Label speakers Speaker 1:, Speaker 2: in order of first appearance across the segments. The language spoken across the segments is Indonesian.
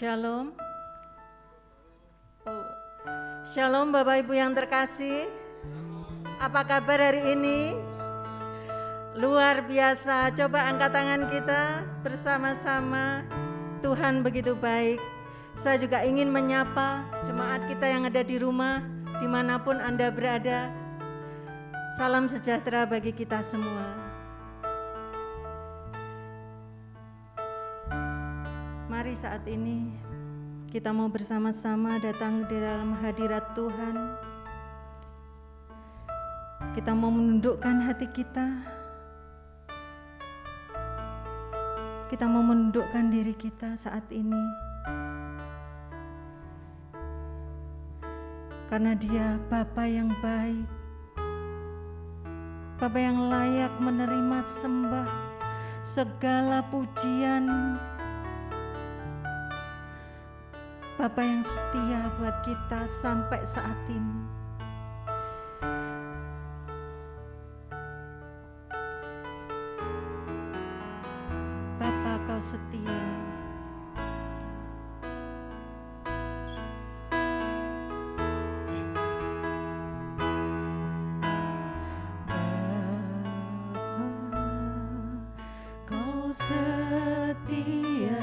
Speaker 1: Shalom. Shalom Bapak Ibu yang terkasih. Apa kabar hari ini? Luar biasa. Coba angkat tangan kita bersama-sama. Tuhan begitu baik. Saya juga ingin menyapa jemaat kita yang ada di rumah, dimanapun Anda berada. Salam sejahtera bagi kita semua. Mari saat ini kita mau bersama-sama datang di dalam hadirat Tuhan. Kita mau menundukkan hati kita. Kita mau menundukkan diri kita saat ini. Karena Dia Bapa yang baik. Bapa yang layak menerima sembah segala pujian. Bapa yang setia buat kita sampai saat ini. Bapa, Kau setia. Bapa, Kau setia.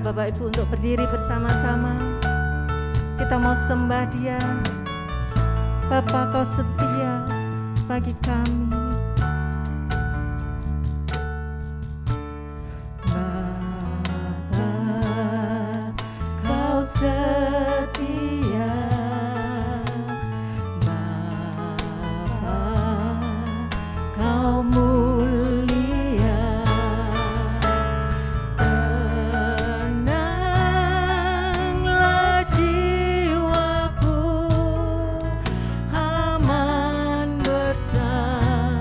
Speaker 1: Bapak Ibu untuk berdiri bersama-sama. Kita mau sembah Dia. Bapa, Kau setia bagi kami. Bapa, Kau setia. Bapa, Kau bersama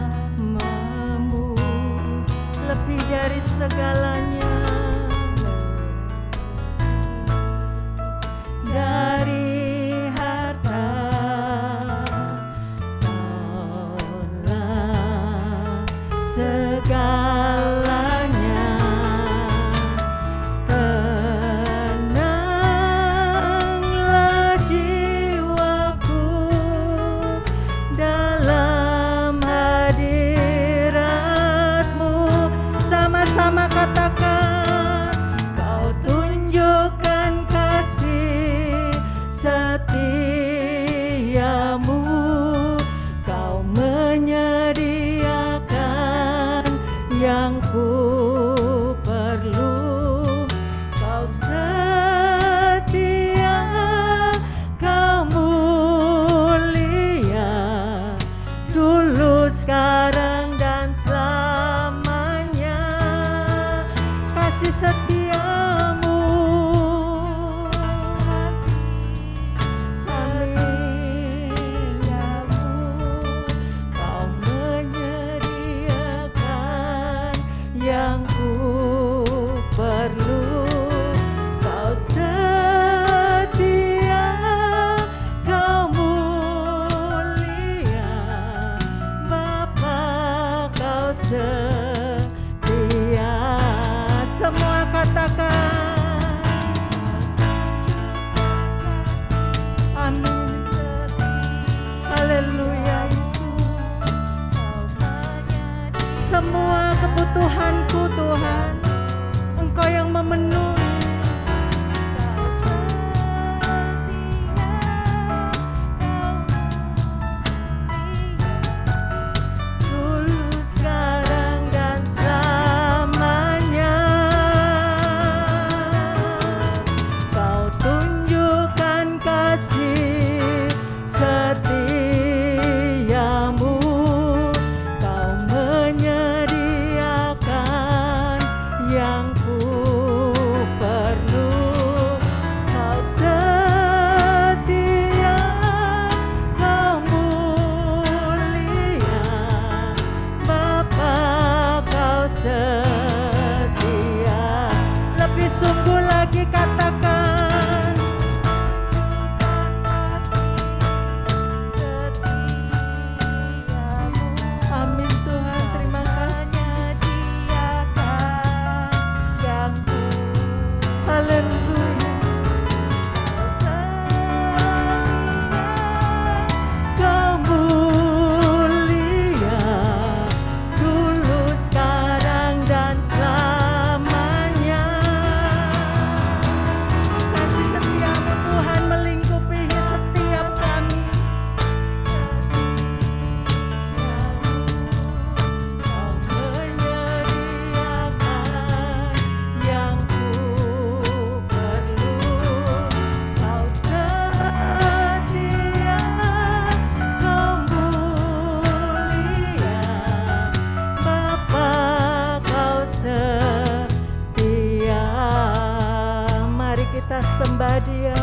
Speaker 1: kita sembah Dia.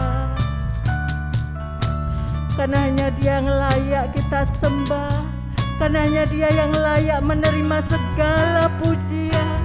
Speaker 1: Karena hanya Dia yang layak kita sembah, karena hanya Dia yang layak menerima segala pujian.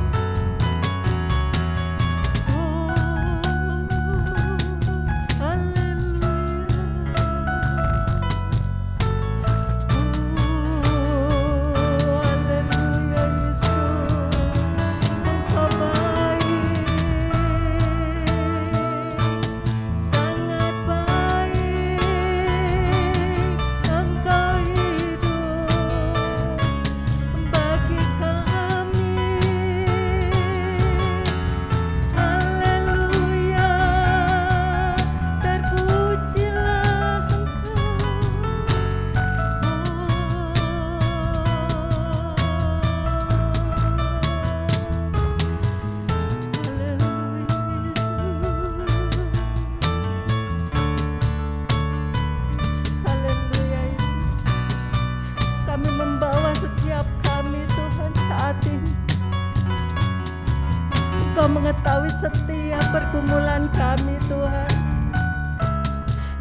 Speaker 1: Engkau mengetahui setiap pergumulan kami Tuhan.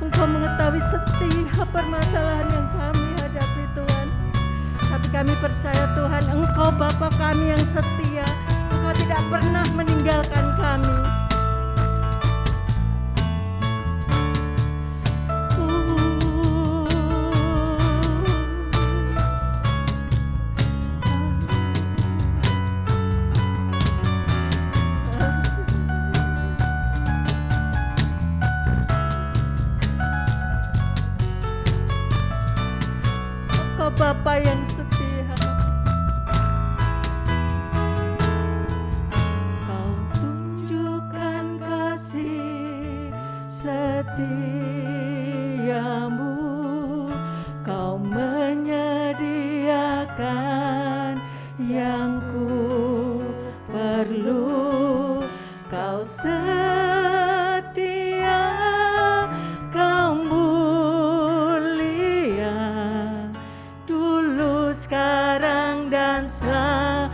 Speaker 1: Engkau mengetahui setiap permasalahan yang kami hadapi Tuhan. Tapi kami percaya Tuhan, Engkau Bapa kami yang setia. Engkau tidak pernah meninggalkan kami. Bapa yang setia, Kau tunjukkan kasih setiamu, Kau menyediakan yang ku perlu, Kau setia, Kau sekarang dan selamanya.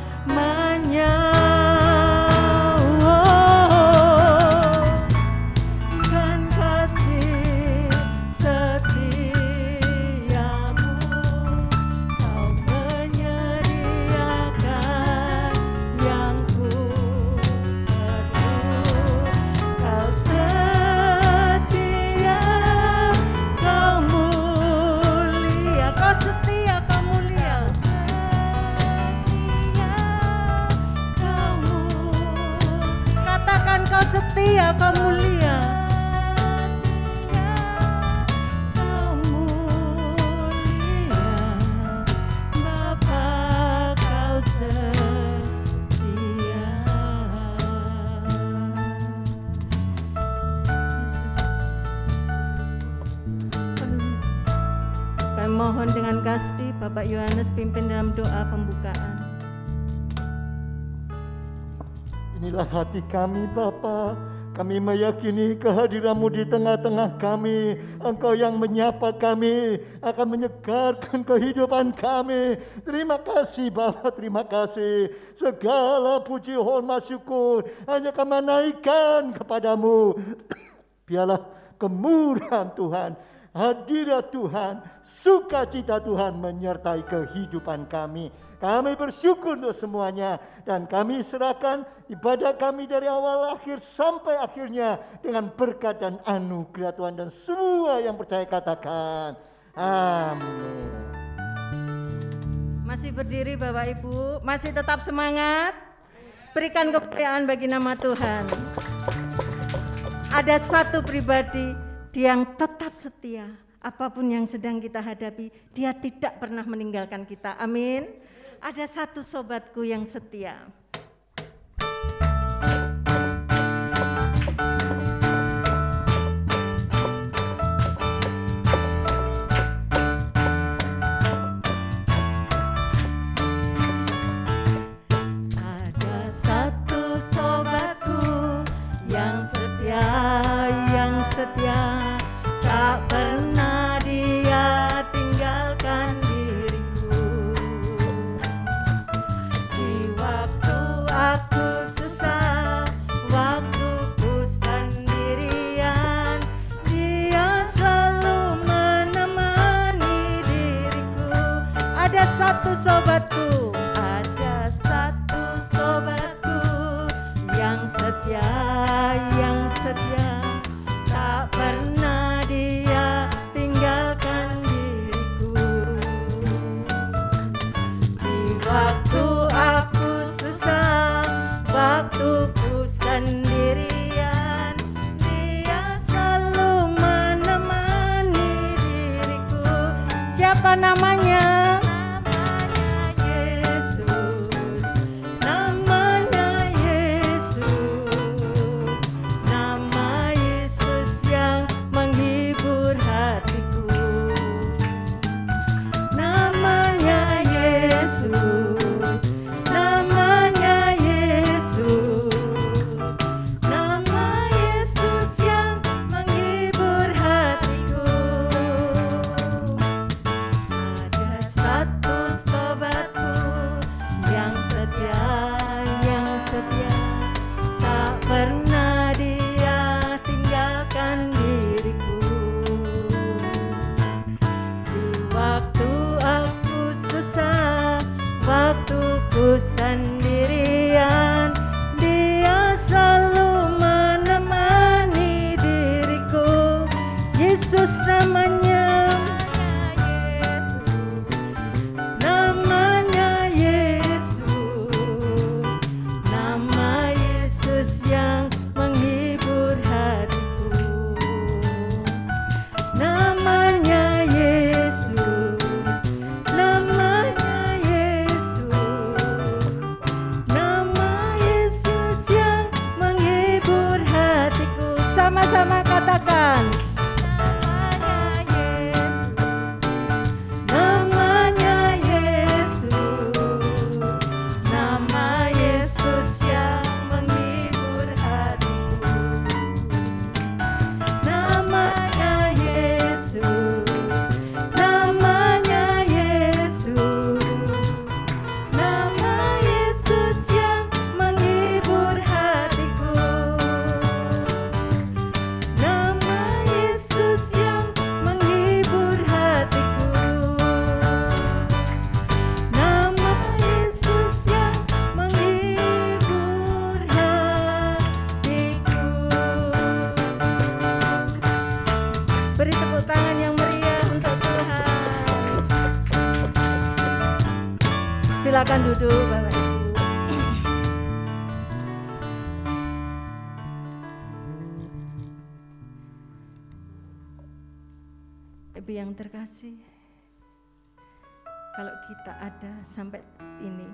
Speaker 1: Kan kasih setiamu, Kau menyediakan yang ku perlu, Kau setia, Kau mulia, Kau setia, Kau mulia. Kau setia, Kau mulia. Kau mulia, Bapa, Kau setia. Yesus, kami mohon dengan kasih Bapak Yohanes pimpin dalam doa pembukaan.
Speaker 2: Inilah hati kami Bapa, kami meyakini kehadiran-Mu di tengah-tengah kami. Engkau yang menyapa kami, akan menyegarkan kehidupan kami. Terima kasih Bapa, terima kasih. Segala puji, hormat, syukur hanya kami naikkan kepadamu. Biarlah kemurahan Tuhan, hadirat Tuhan, sukacita Tuhan menyertai kehidupan kami. Kami bersyukur untuk semuanya dan kami serahkan ibadah kami dari awal akhir sampai akhirnya dengan berkat dan anugerah Tuhan, dan semua yang percaya katakan amin.
Speaker 1: Masih berdiri Bapak Ibu, masih tetap semangat. Berikan kemuliaan bagi nama Tuhan. Ada satu pribadi yang tetap setia, apapun yang sedang kita hadapi, dia tidak pernah meninggalkan kita. Amin. Ada satu sobatku yang setia. Ada satu sobatku yang setia, tak pernah dia tinggalkan diriku. Di waktu aku susah, waktu ku sendiri, setia, tak pernah Dia tinggalkan diriku. Di waktu aku susah, waktuku sendirian, Dia selalu menemani diriku. Siapa namanya? Waktuku sendirian, Dia selalu menemani diriku. Yesus namanya, namanya Yesus, nama Yesus yang menghibur hatiku. Namanya Yesus, namanya sama-sama katakan. Namanya Yesus, nama Yesus yang menghibur hatiku. Namanya Yesus, namanya Yesus, nama Yesus yang menghibur hatiku. Beri tepuk tangan yang meriah untuk Tuhan. Silakan duduk Bapak Ibu. Ibu yang terkasih, kalau kita ada sampai ini,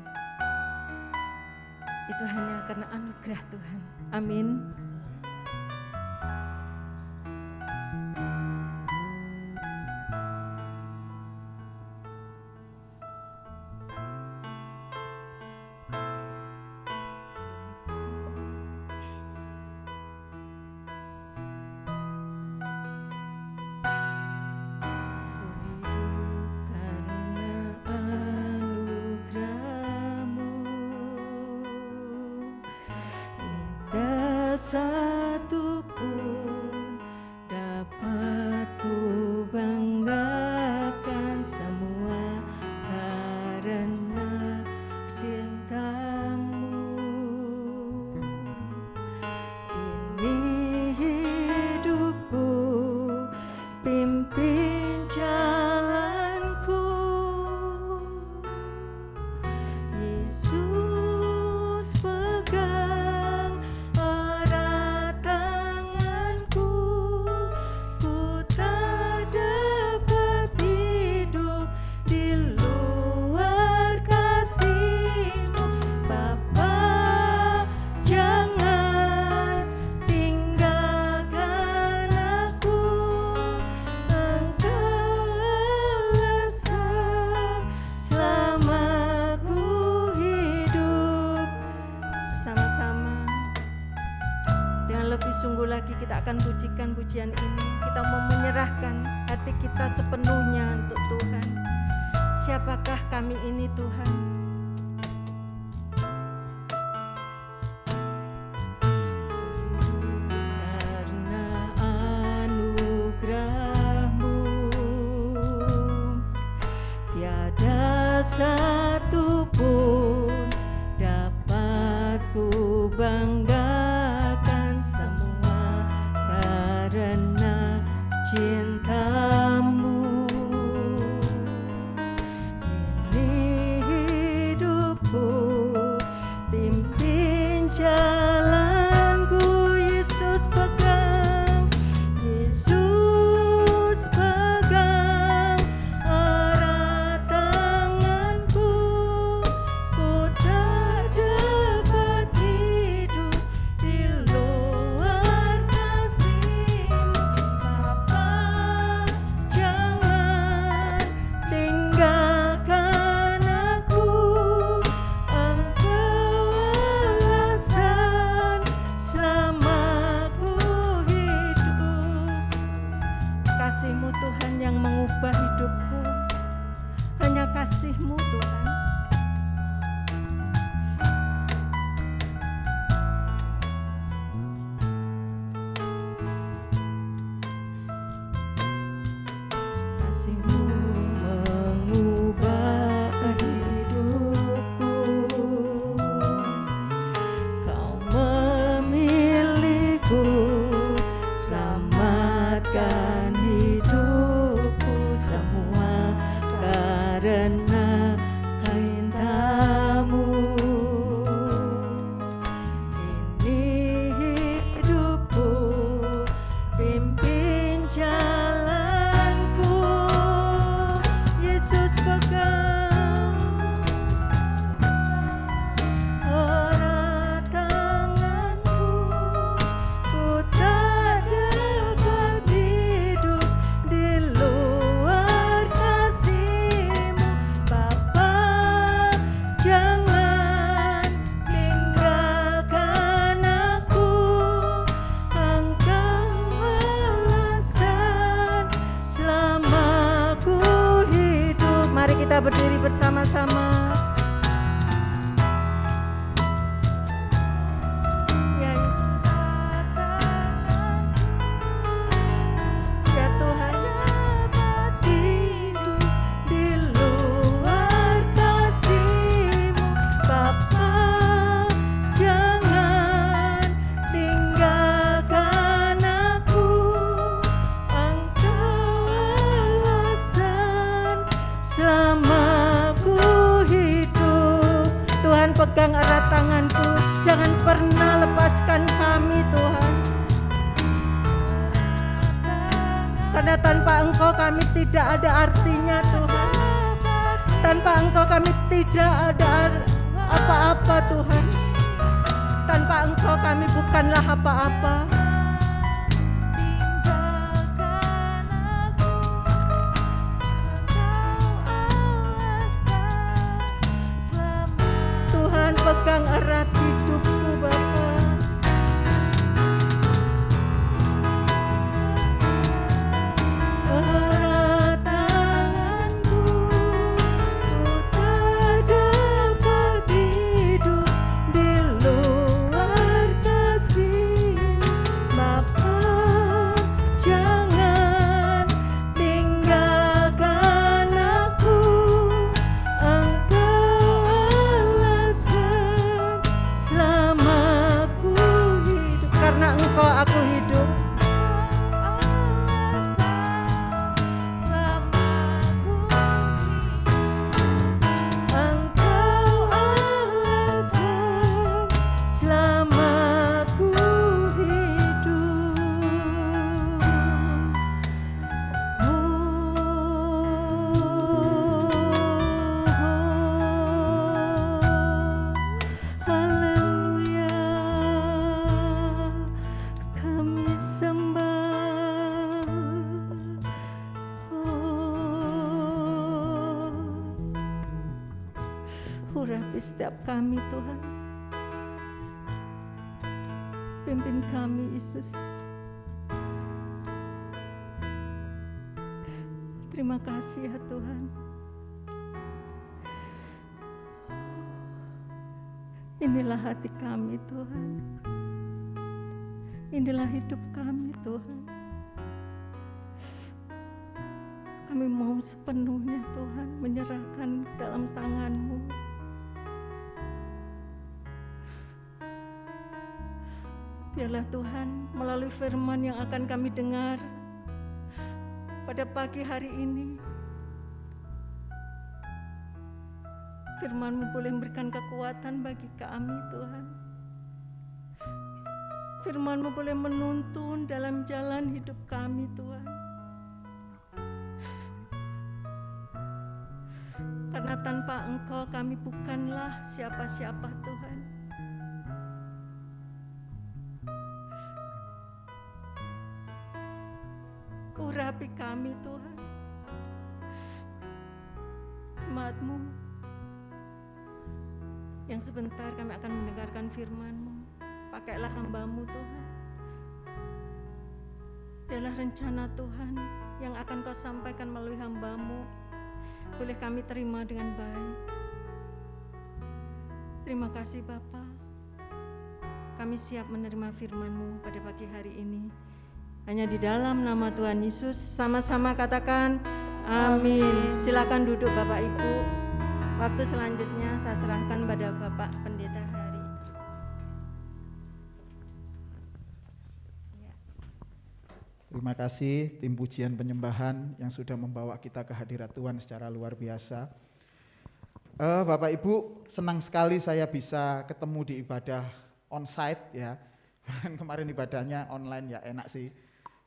Speaker 1: itu hanya karena anugerah Tuhan. Amin. Satu pun dapat ku banggakan, semua karena cintamu. Ini hidupku, pimpin jalanku, Yesus pegang sungguh lagi kita akan pujikan pujian ini. Kita mau menyerahkan hati kita sepenuhnya untuk Tuhan. Siapakah kami ini Tuhan? Karena anugerah-Mu tiada satu pun dapat ku banggakan, semua kasih-Mu Tuhan yang mengubah hidupku. Hanya kasih-Mu Tuhan. Kasih-Mu mengubah hidupku. Kau memilihku, selamatkan hidupku semua karena cinta-Mu. Ini hidupku, pimpin jalanku. Yesus pegang erat tanganku. Ku tak dapat hidup di luar kasih-Mu. Bapa, jangan tinggalkan aku. Engkau alasan selama ku hidup. Mari kita berdiri bersama-sama. Ya Yesus, ya Tuhan, hidup di luar kasih-Mu. Bapa, jangan tinggalkan aku. Engkau alasan selama ku hidup. Tuhan, pegang erat tanganku, jangan pernah lepaskan kami Tuhan. Karena tanpa Engkau kami tidak ada artinya Tuhan. Tanpa Engkau kami tidak ada apa-apa Tuhan. Tanpa Engkau kami bukanlah apa-apa. Tuhan, pegang erat hidupku Bapa. Erat tanganku, ku tak dapat hidup di luar kasih-Mu. Bapa, jangan tinggalkan aku. Engkau alasan selama ku hidup. Karena Engkau aku hidup. Engkau alasan selama ku hidup. Haleluya, kami sembah. Urapi setiap kami Tuhan. Pimpin kami Yesus. Terima kasih ya Tuhan. Inilah hati kami Tuhan. Inilah hidup kami Tuhan. Kami mau sepenuhnya Tuhan menyerahkan dalam tangan-Mu. Biarlah Tuhan melalui firman yang akan kami dengar pada pagi hari ini, firman-Mu boleh memberikan kekuatan bagi kami Tuhan. Firman-Mu boleh menuntun dalam jalan hidup kami Tuhan. Karena tanpa Engkau kami bukanlah siapa-siapa Tuhan. Urapi kami Tuhan. Jemaat-Mu yang sebentar kami akan mendengarkan firman-Mu. Pakailah hamba-Mu Tuhan. Biarlah rencana Tuhan yang akan kau sampaikan melalui hamba-Mu boleh kami terima dengan baik. Terima kasih Bapa. Kami siap menerima firman-Mu pada pagi hari ini. Hanya di dalam nama Tuhan Yesus, sama-sama katakan amin. Silakan duduk Bapak Ibu. Waktu selanjutnya saya serahkan pada Bapak Pendeta Hari.
Speaker 3: Terima kasih tim pujian penyembahan yang sudah membawa kita ke hadirat Tuhan secara luar biasa. Bapak Ibu, senang sekali saya bisa ketemu di ibadah on-site ya. Kemarin ibadahnya online ya, enak sih.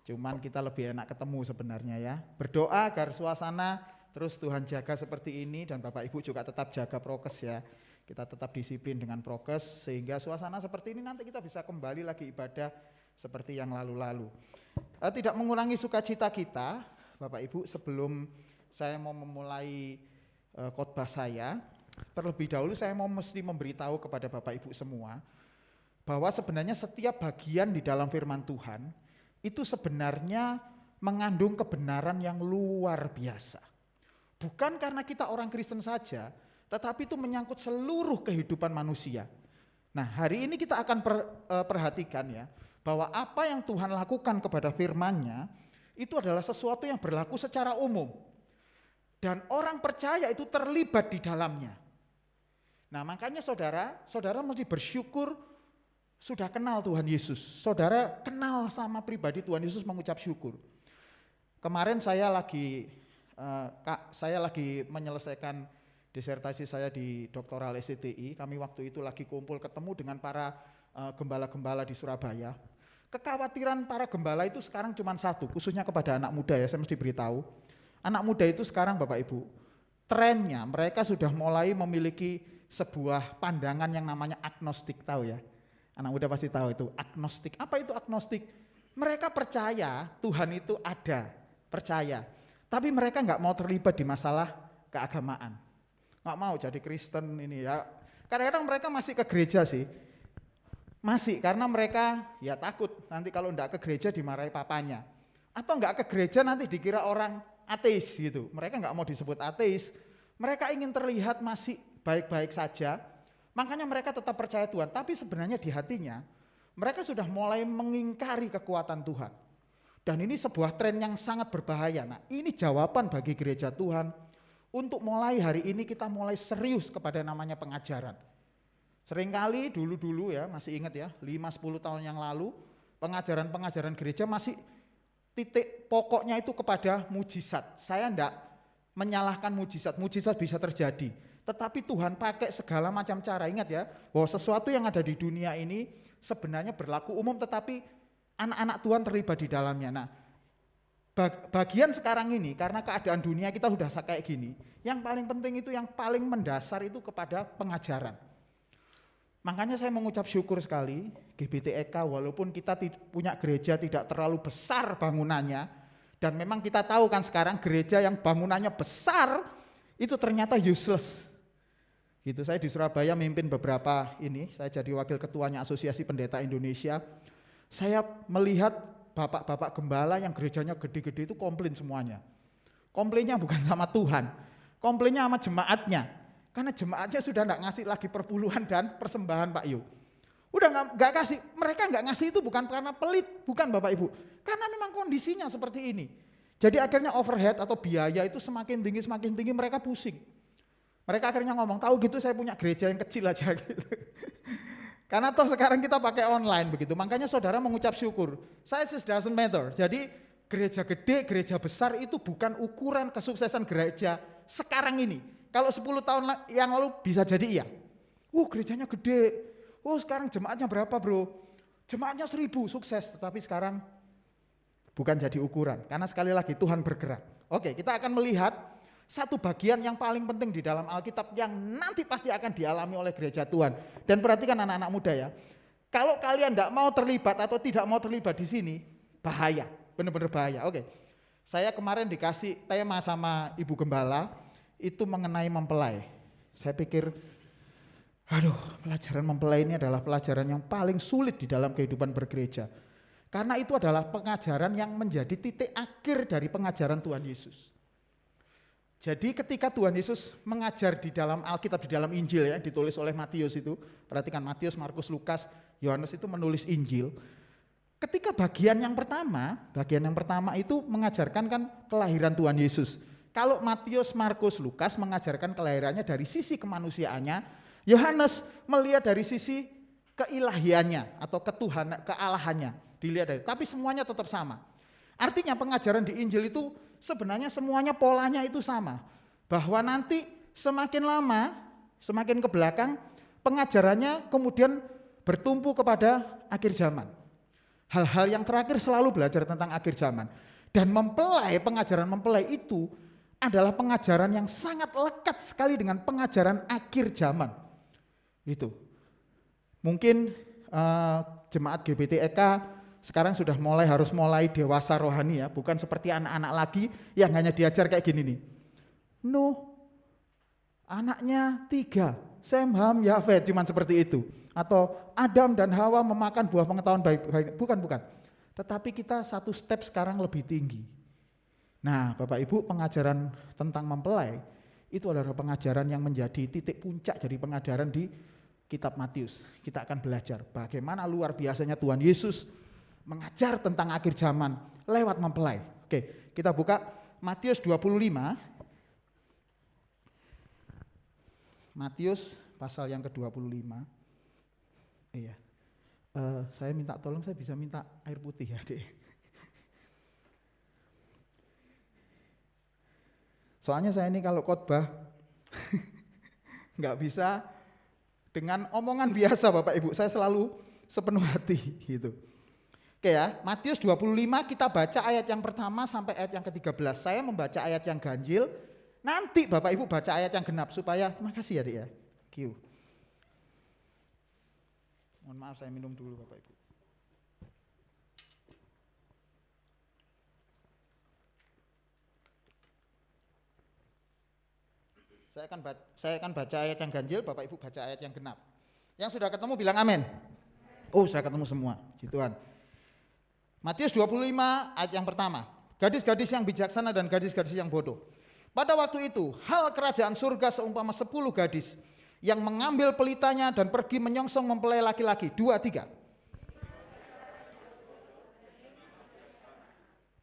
Speaker 3: Cuman kita lebih enak ketemu sebenarnya ya. Berdoa agar suasana terus Tuhan jaga seperti ini, dan Bapak Ibu juga tetap jaga prokes ya. Kita tetap disiplin dengan prokes sehingga suasana seperti ini nanti kita bisa kembali lagi ibadah seperti yang lalu-lalu. Tidak mengurangi sukacita kita, Bapak Ibu, sebelum saya mau memulai khotbah saya, terlebih dahulu saya mau mesti memberitahu kepada Bapak Ibu semua bahwa sebenarnya setiap bagian di dalam firman Tuhan itu sebenarnya mengandung kebenaran yang luar biasa. Bukan karena kita orang Kristen saja, tetapi itu menyangkut seluruh kehidupan manusia. Nah, hari ini kita akan perhatikan ya, bahwa apa yang Tuhan lakukan kepada firman-Nya itu adalah sesuatu yang berlaku secara umum. Dan orang percaya itu terlibat di dalamnya. Nah, makanya saudara mesti bersyukur sudah kenal Tuhan Yesus. Saudara kenal sama pribadi Tuhan Yesus, mengucap syukur. Kemarin saya lagi menyelesaikan disertasi saya di doktoral SCTI. Kami waktu itu lagi kumpul ketemu dengan para gembala-gembala di Surabaya. Kekhawatiran para gembala itu sekarang cuma satu, khususnya kepada anak muda ya, saya mesti beritahu. Anak muda itu sekarang Bapak Ibu, trennya mereka sudah mulai memiliki sebuah pandangan yang namanya agnostik, tahu ya? Anak muda pasti tahu itu, agnostik. Apa itu agnostik? Mereka percaya Tuhan itu ada, percaya. Tapi mereka nggak mau terlibat di masalah keagamaan. Nggak mau jadi Kristen ini ya. Kadang-kadang mereka masih ke gereja sih. Masih, karena mereka ya takut nanti kalau enggak ke gereja dimarahi papanya. Atau enggak ke gereja nanti dikira orang ateis gitu. Mereka enggak mau disebut ateis. Mereka ingin terlihat masih baik-baik saja. Makanya mereka tetap percaya Tuhan. Tapi sebenarnya di hatinya mereka sudah mulai mengingkari kekuatan Tuhan. Dan ini sebuah tren yang sangat berbahaya. Nah, ini jawaban bagi gereja Tuhan untuk mulai hari ini kita mulai serius kepada namanya pengajaran. Seringkali dulu-dulu ya, masih ingat ya, 5-10 tahun yang lalu, pengajaran-pengajaran gereja masih titik pokoknya itu kepada mujizat. Saya enggak menyalahkan mujizat bisa terjadi. Tetapi Tuhan pakai segala macam cara. Ingat ya, bahwa sesuatu yang ada di dunia ini sebenarnya berlaku umum, tetapi anak-anak Tuhan terlibat di dalamnya. Nah, bagian sekarang ini, karena keadaan dunia kita sudah kayak gini, yang paling penting itu, yang paling mendasar itu kepada pengajaran. Makanya saya mengucap syukur sekali GBTEK, walaupun kita punya gereja tidak terlalu besar bangunannya, dan memang kita tahu kan sekarang gereja yang bangunannya besar itu ternyata useless. Gitu, saya di Surabaya mimpin beberapa ini, saya jadi wakil ketuanya Asosiasi Pendeta Indonesia. Saya melihat bapak-bapak gembala yang gerejanya gede-gede itu komplain semuanya. Komplainnya bukan sama Tuhan, komplainnya sama jemaatnya. Karena jemaatnya sudah enggak ngasih lagi perpuluhan dan persembahan Pak Yu. Udah enggak kasih, mereka enggak ngasih itu bukan karena pelit, bukan Bapak Ibu. Karena memang kondisinya seperti ini. Jadi akhirnya overhead atau biaya itu semakin tinggi mereka pusing. Mereka akhirnya ngomong, tahu gitu saya punya gereja yang kecil aja gitu. Karena toh sekarang kita pakai online begitu. Makanya saudara mengucap syukur. Size doesn't matter. Jadi gereja gede, gereja besar itu bukan ukuran kesuksesan gereja sekarang ini. Kalau 10 tahun yang lalu bisa jadi iya. Gerejanya gede. Sekarang jemaatnya berapa bro? Jemaatnya 1000, sukses. Tetapi sekarang bukan jadi ukuran. Karena sekali lagi Tuhan bergerak. Oke, kita akan melihat satu bagian yang paling penting di dalam Alkitab yang nanti pasti akan dialami oleh gereja Tuhan. Dan perhatikan anak-anak muda ya. Kalau kalian tidak mau terlibat atau tidak mau terlibat di sini, bahaya. Benar-benar bahaya. Oke. Saya kemarin dikasih tema sama Ibu Gembala. Itu mengenai mempelai. Saya pikir, pelajaran mempelai ini adalah pelajaran yang paling sulit di dalam kehidupan bergereja. Karena itu adalah pengajaran yang menjadi titik akhir dari pengajaran Tuhan Yesus. Jadi ketika Tuhan Yesus mengajar di dalam Alkitab, di dalam Injil ya, ditulis oleh Matius itu, perhatikan Matius, Markus, Lukas, Yohanes itu menulis Injil. Ketika bagian yang pertama itu mengajarkan kan kelahiran Tuhan Yesus. Kalau Matius, Markus, Lukas mengajarkan kelahirannya dari sisi kemanusiaannya, Yohanes melihat dari sisi keilahiannya atau kealahannya. Dilihat dari, tapi semuanya tetap sama. Artinya pengajaran di Injil itu sebenarnya semuanya polanya itu sama. Bahwa nanti semakin lama, semakin ke belakang, pengajarannya kemudian bertumpu kepada akhir zaman. Hal-hal yang terakhir selalu belajar tentang akhir zaman. Dan pengajaran mempelai itu adalah pengajaran yang sangat lekat sekali dengan pengajaran akhir zaman. Itu. Mungkin jemaat GBTEK sekarang sudah harus mulai dewasa rohani ya, bukan seperti anak-anak lagi yang hanya diajar kayak gini nih. Nuh, anaknya 3, Sem, Ham, Yafet, cuman seperti itu. Atau Adam dan Hawa memakan buah pengetahuan baik. Bukan. Tetapi kita satu step sekarang lebih tinggi. Nah, Bapak Ibu, pengajaran tentang mempelai itu adalah pengajaran yang menjadi titik puncak dari pengajaran di kitab Matius. Kita akan belajar bagaimana luar biasanya Tuhan Yesus mengajar tentang akhir zaman lewat mempelai. Oke, kita buka Matius 25. Matius pasal yang ke-25. Iya. Saya minta tolong, saya bisa minta air putih ya, Dek. Soalnya saya ini kalau khotbah nggak bisa dengan omongan biasa Bapak Ibu, saya selalu sepenuh hati gitu. Oke ya, Matius 25 kita baca ayat yang pertama sampai ayat yang ke-13. Saya membaca ayat yang ganjil, nanti Bapak Ibu baca ayat yang genap supaya, makasih ya Dik ya. Q. Mohon maaf saya minum dulu Bapak Ibu. Saya akan baca ayat yang ganjil, Bapak Ibu baca ayat yang genap. Yang sudah ketemu bilang amin. Oh, sudah ketemu semua. Puji Tuhan. Matius 25 ayat yang pertama. Gadis-gadis yang bijaksana dan gadis-gadis yang bodoh. Pada waktu itu, hal kerajaan surga seumpama 10 gadis yang mengambil pelitanya dan pergi menyongsong mempelai laki-laki. 2, 3.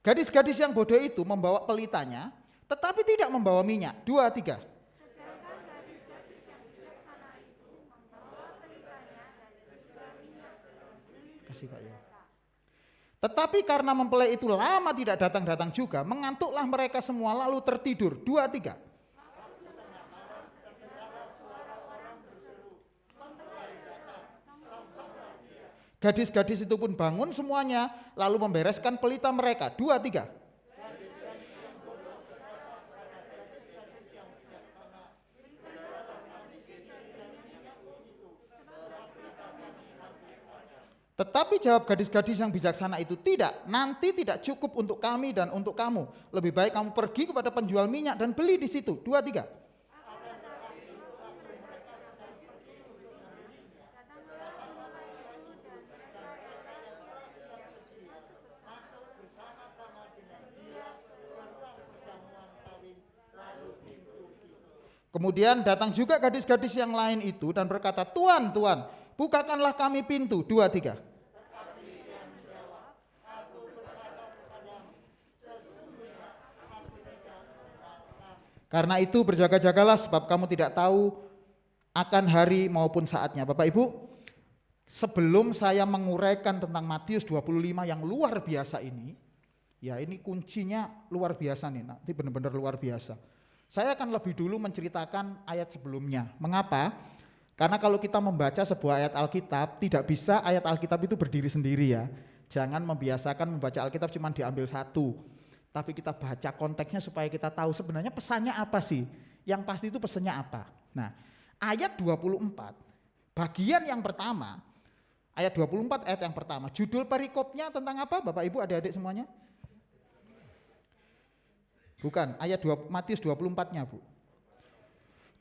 Speaker 3: Gadis-gadis yang bodoh itu membawa pelitanya, tetapi tidak membawa minyak. 2, 3. Kasih Pak ya. Tetapi karena mempelai itu lama tidak datang-datang juga, mengantuklah mereka semua lalu tertidur. 2, 3. Gadis-gadis itu pun bangun semuanya lalu membereskan pelita mereka. 2, 3. Tetapi jawab gadis-gadis yang bijaksana itu, tidak, nanti tidak cukup untuk kami dan untuk kamu. Lebih baik kamu pergi kepada penjual minyak dan beli di situ. 2, 3. Kemudian datang juga gadis-gadis yang lain itu dan berkata, Tuan, Tuan, bukakanlah kami pintu. 2, 3. Karena itu berjaga-jagalah sebab kamu tidak tahu akan hari maupun saatnya. Bapak Ibu, sebelum saya menguraikan tentang Matius 25 yang luar biasa ini, ya ini kuncinya luar biasa nih, nanti benar-benar luar biasa. Saya akan lebih dulu menceritakan ayat sebelumnya. Mengapa? Karena kalau kita membaca sebuah ayat Alkitab, tidak bisa ayat Alkitab itu berdiri sendiri ya. Jangan membiasakan membaca Alkitab cuma diambil satu. Tapi kita baca konteksnya supaya kita tahu sebenarnya pesannya apa sih. Yang pasti itu pesannya apa. Nah, ayat 24, bagian yang pertama, ayat 24 ayat yang pertama, judul perikopnya tentang apa Bapak Ibu adik-adik semuanya? Bukan, ayat Matius 24-nya Bu.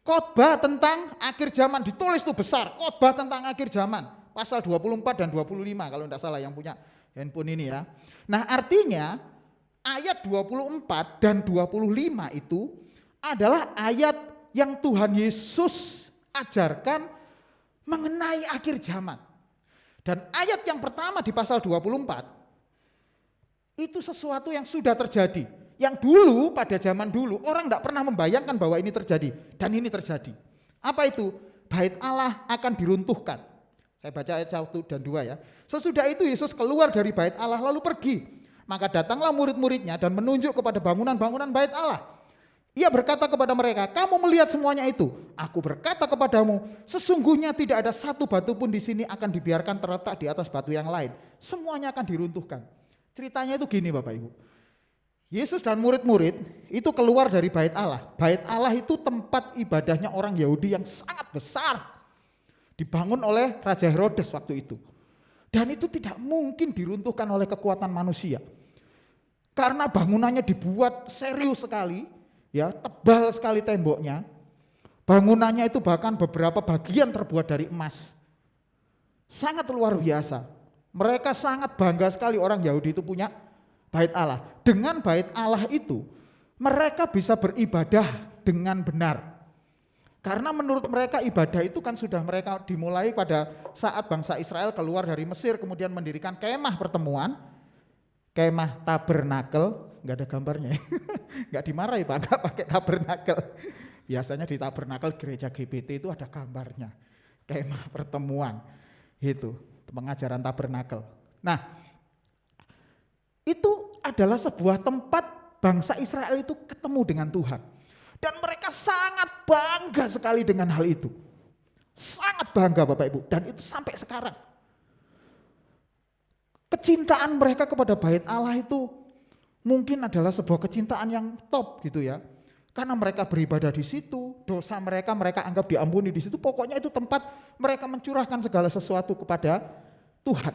Speaker 3: Khotbah tentang akhir zaman, ditulis tuh besar, khotbah tentang akhir zaman. Pasal 24 dan 25 kalau tidak salah yang punya handphone ini ya. Nah artinya ayat 24 dan 25 itu adalah ayat yang Tuhan Yesus ajarkan mengenai akhir zaman. Dan ayat yang pertama di pasal 24 itu sesuatu yang sudah terjadi. Yang dulu pada zaman dulu orang tidak pernah membayangkan bahwa ini terjadi. Dan ini terjadi. Apa itu? Bait Allah akan diruntuhkan. Saya baca ayat 1 dan 2 ya. Sesudah itu Yesus keluar dari bait Allah lalu pergi. Maka datanglah murid-muridnya dan menunjuk kepada bangunan-bangunan bait Allah. Ia berkata kepada mereka, kamu melihat semuanya itu. Aku berkata kepadamu, sesungguhnya tidak ada satu batu pun di sini akan dibiarkan terletak di atas batu yang lain. Semuanya akan diruntuhkan. Ceritanya itu gini Bapak Ibu. Yesus dan murid-murid itu keluar dari bait Allah. Bait Allah itu tempat ibadahnya orang Yahudi yang sangat besar. Dibangun oleh Raja Herodes waktu itu. Dan itu tidak mungkin diruntuhkan oleh kekuatan manusia. Karena bangunannya dibuat serius sekali, ya, tebal sekali temboknya. Bangunannya itu bahkan beberapa bagian terbuat dari emas. Sangat luar biasa. Mereka sangat bangga sekali orang Yahudi itu punya bait Allah. Dengan bait Allah itu, mereka bisa beribadah dengan benar. Karena menurut mereka ibadah itu kan sudah mereka dimulai pada saat bangsa Israel keluar dari Mesir, kemudian mendirikan kemah pertemuan, kemah tabernakel, nggak ada gambarnya, nggak dimarahi Pak, nggak pakai tabernakel. Biasanya di tabernakel gereja GBT itu ada gambarnya, kemah pertemuan, itu pengajaran tabernakel. Nah, itu adalah sebuah tempat bangsa Israel itu ketemu dengan Tuhan. Dan mereka sangat bangga sekali dengan hal itu. Sangat bangga Bapak Ibu. Dan itu sampai sekarang. Kecintaan mereka kepada bait Allah itu mungkin adalah sebuah kecintaan yang top gitu ya. Karena mereka beribadah di situ, dosa mereka anggap diampuni di situ. Pokoknya itu tempat mereka mencurahkan segala sesuatu kepada Tuhan.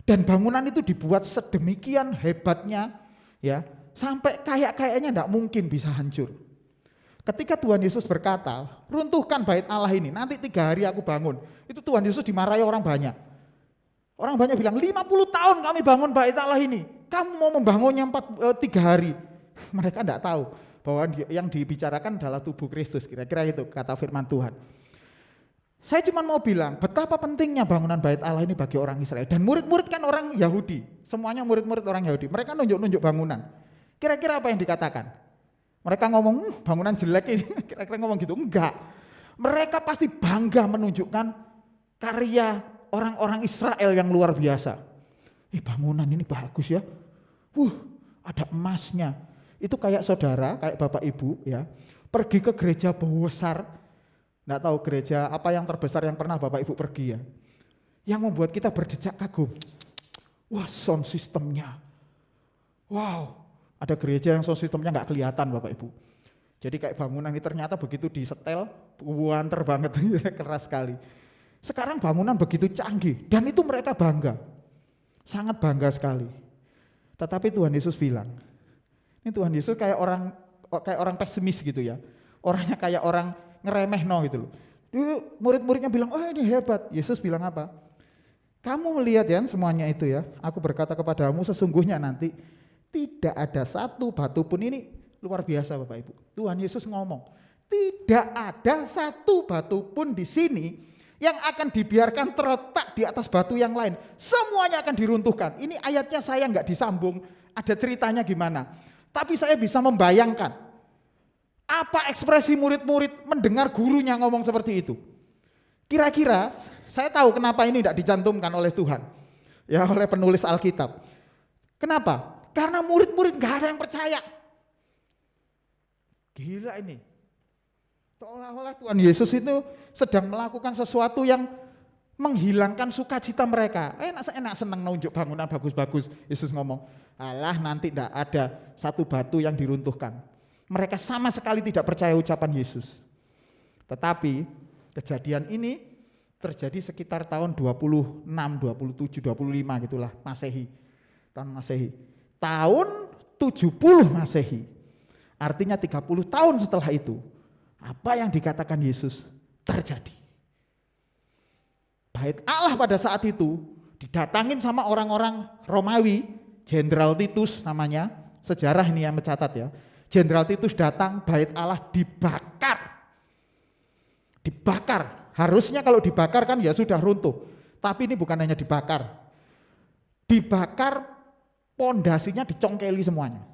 Speaker 3: Dan bangunan itu dibuat sedemikian hebatnya ya. Sampai kayaknya tidak mungkin bisa hancur. Ketika Tuhan Yesus berkata, runtuhkan bait Allah ini, nanti 3 hari aku bangun. Itu Tuhan Yesus dimarahi orang banyak. Orang banyak bilang, 50 tahun kami bangun bait Allah ini. Kamu mau membangunnya 3 hari. Mereka tidak tahu bahwa yang dibicarakan adalah tubuh Kristus. Kira-kira itu kata firman Tuhan. Saya cuma mau bilang, betapa pentingnya bangunan bait Allah ini bagi orang Israel. Dan murid-murid kan orang Yahudi. Semuanya murid-murid orang Yahudi. Mereka nunjuk-nunjuk bangunan. Kira-kira apa yang dikatakan? Mereka ngomong bangunan jelek ini, kira-kira ngomong gitu. Enggak. Mereka pasti bangga menunjukkan karya orang-orang Israel yang luar biasa. Bangunan ini bagus ya. Ada emasnya. Itu kayak saudara, kayak bapak ibu ya. Pergi ke gereja besar. Enggak tahu gereja apa yang terbesar yang pernah bapak ibu pergi ya. Yang membuat kita berdecak kagum. Wah, sound systemnya. Wow. Ada gereja yang sound systemnya nggak kelihatan Bapak Ibu. Jadi kayak bangunan ini ternyata begitu disetel, buanter banget, keras sekali. Sekarang bangunan begitu canggih dan itu mereka bangga. Sangat bangga sekali. Tetapi Tuhan Yesus bilang, ini Tuhan Yesus kayak orang pesimis gitu ya. Orangnya kayak orang ngeremeh gitu loh. Murid-muridnya bilang, oh ini hebat. Yesus bilang apa? Kamu melihat ya semuanya itu ya. Aku berkata kepadamu sesungguhnya nanti tidak ada satu batu pun, ini luar biasa Bapak Ibu. Tuhan Yesus ngomong, tidak ada satu batu pun di sini yang akan dibiarkan terletak di atas batu yang lain. Semuanya akan diruntuhkan. Ini ayatnya saya nggak disambung, ada ceritanya gimana. Tapi saya bisa membayangkan apa ekspresi murid-murid mendengar gurunya ngomong seperti itu. Kira-kira saya tahu kenapa ini tidak dicantumkan oleh Tuhan, ya oleh penulis Alkitab. Kenapa? Karena murid-murid gak ada yang percaya. Gila ini. Seolah-olah Tuhan Yesus itu sedang melakukan sesuatu yang menghilangkan sukacita mereka. Enak senang nunjuk bangunan bagus-bagus. Yesus ngomong, alah nanti tidak ada satu batu yang diruntuhkan. Mereka sama sekali tidak percaya ucapan Yesus. Tetapi kejadian ini terjadi sekitar tahun 26, 27, 25 gitulah Masehi. Tahun Masehi. Tahun 70 Masehi. Artinya 30 tahun setelah itu, apa yang dikatakan Yesus terjadi. Bait Allah pada saat itu didatangin sama orang-orang Romawi, Jenderal Titus namanya, sejarah ini yang mencatat ya. Jenderal Titus datang, bait Allah dibakar. Dibakar. Harusnya kalau dibakar kan ya sudah runtuh. Tapi ini bukan hanya dibakar. Dibakar, pondasinya dicongkeli semuanya.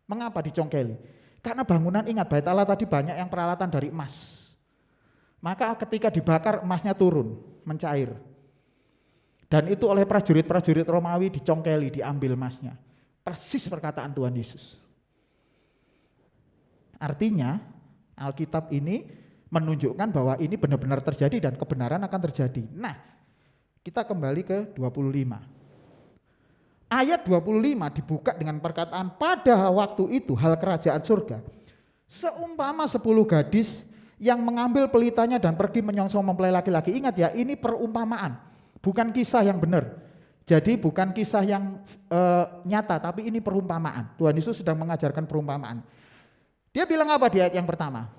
Speaker 3: Mengapa dicongkeli? Karena bangunan, ingat bait Allah tadi banyak yang peralatan dari emas. Maka ketika dibakar emasnya turun, mencair. Dan itu oleh prajurit-prajurit Romawi dicongkeli, diambil emasnya. Persis perkataan Tuhan Yesus. Artinya Alkitab ini menunjukkan bahwa ini benar-benar terjadi dan kebenaran akan terjadi. Nah, kita kembali ke 25. Ayat 25 dibuka dengan perkataan pada waktu itu hal kerajaan surga. Seumpama 10 gadis yang mengambil pelitanya dan pergi menyongsong mempelai laki-laki. Ingat ya, ini perumpamaan. Bukan kisah yang benar. Jadi bukan kisah yang nyata, tapi ini perumpamaan. Tuhan Yesus sedang mengajarkan perumpamaan. Dia bilang apa di ayat yang pertama?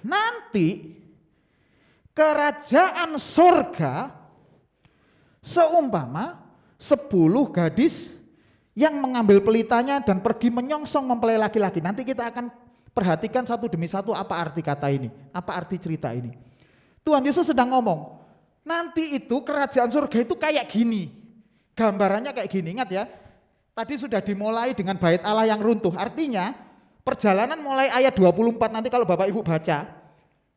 Speaker 3: Nanti kerajaan surga seumpama 10 gadis yang mengambil pelitanya dan pergi menyongsong mempelai laki-laki. Nanti kita akan perhatikan satu demi satu apa arti kata ini, apa arti cerita ini. Tuhan Yesus sedang ngomong, nanti itu kerajaan surga itu kayak gini. Gambarannya kayak gini, ingat ya. Tadi sudah dimulai dengan bait Allah yang runtuh. Artinya perjalanan mulai ayat 24 nanti kalau Bapak Ibu baca.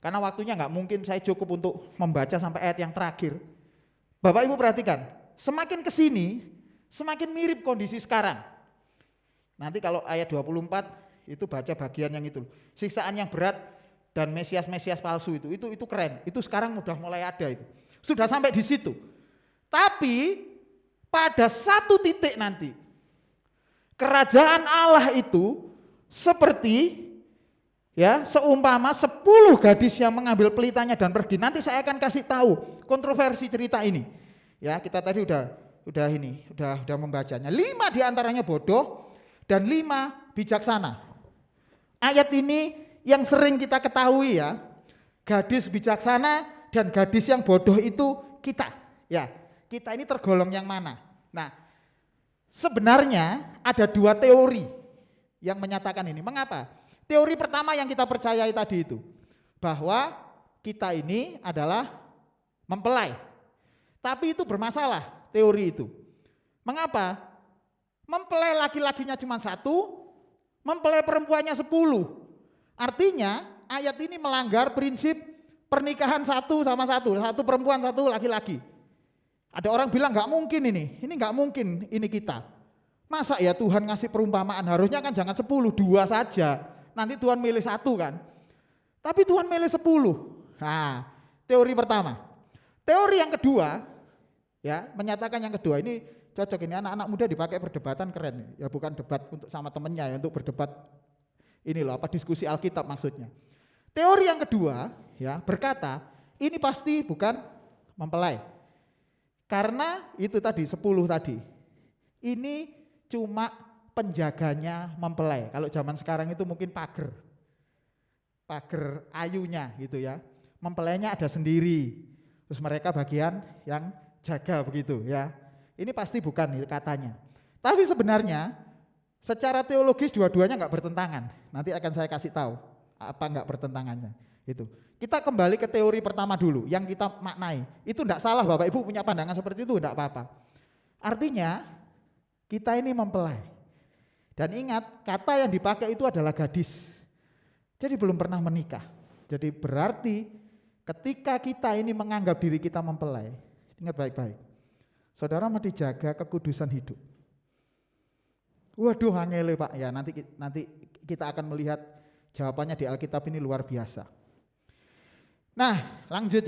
Speaker 3: Karena waktunya nggak mungkin saya cukup untuk membaca sampai ayat yang terakhir. Bapak Ibu perhatikan, semakin ke sini semakin mirip kondisi sekarang. Nanti kalau ayat 24 itu baca bagian yang itu. Siksaan yang berat dan Mesias palsu itu keren. Itu sekarang udah mulai ada itu. Sudah sampai di situ. Tapi pada satu titik nanti kerajaan Allah itu seperti ya seumpama 10 gadis yang mengambil pelitanya dan pergi. Nanti saya akan kasih tahu kontroversi cerita ini. Ya, kita tadi udah membacanya. 5 diantaranya bodoh dan 5 bijaksana. Ayat ini yang sering kita ketahui ya. Gadis bijaksana dan gadis yang bodoh itu kita. Ya, kita ini tergolong yang mana? Nah, sebenarnya ada 2 teori yang menyatakan ini. Mengapa? Teori pertama yang kita percayai tadi itu, bahwa kita ini adalah mempelai. Tapi itu bermasalah teori itu. Mengapa? Mempelai laki-lakinya cuma 1, mempelai perempuannya 10. Artinya ayat ini melanggar prinsip pernikahan 1 sama 1 perempuan 1 laki-laki. Ada orang bilang nggak mungkin ini nggak mungkin ini kita. Masa ya Tuhan ngasih perumpamaan, harusnya kan jangan 10, 2 saja. Nanti Tuhan milih 1 kan. Tapi Tuhan milih 10. Nah, teori pertama. Teori yang kedua, ya menyatakan yang kedua ini cocok ini anak-anak muda dipakai perdebatan keren. Ya bukan debat untuk sama temennya ya, untuk berdebat ini loh, apa diskusi Alkitab maksudnya. Teori yang kedua ya berkata ini pasti bukan mempelai. Karena itu tadi 10 tadi. Ini cuma penjaganya mempelai. Kalau zaman sekarang itu mungkin pager ayunya gitu ya. Mempelainya ada sendiri. Terus mereka bagian yang jaga begitu ya. Ini pasti bukan katanya. Tapi sebenarnya secara teologis dua-duanya enggak bertentangan. Nanti akan saya kasih tahu apa enggak bertentangannya. Itu. Kita kembali ke teori pertama dulu yang kita maknai. Itu enggak salah Bapak Ibu punya pandangan seperti itu enggak apa-apa. Artinya kita ini mempelai. Dan ingat kata yang dipakai itu adalah gadis. Jadi belum pernah menikah. Jadi berarti ketika kita ini menganggap diri kita mempelai, ingat baik-baik. Saudara mesti jaga kekudusan hidup. Waduh angele Pak ya, nanti kita akan melihat jawabannya di Alkitab ini luar biasa. Nah, lanjut.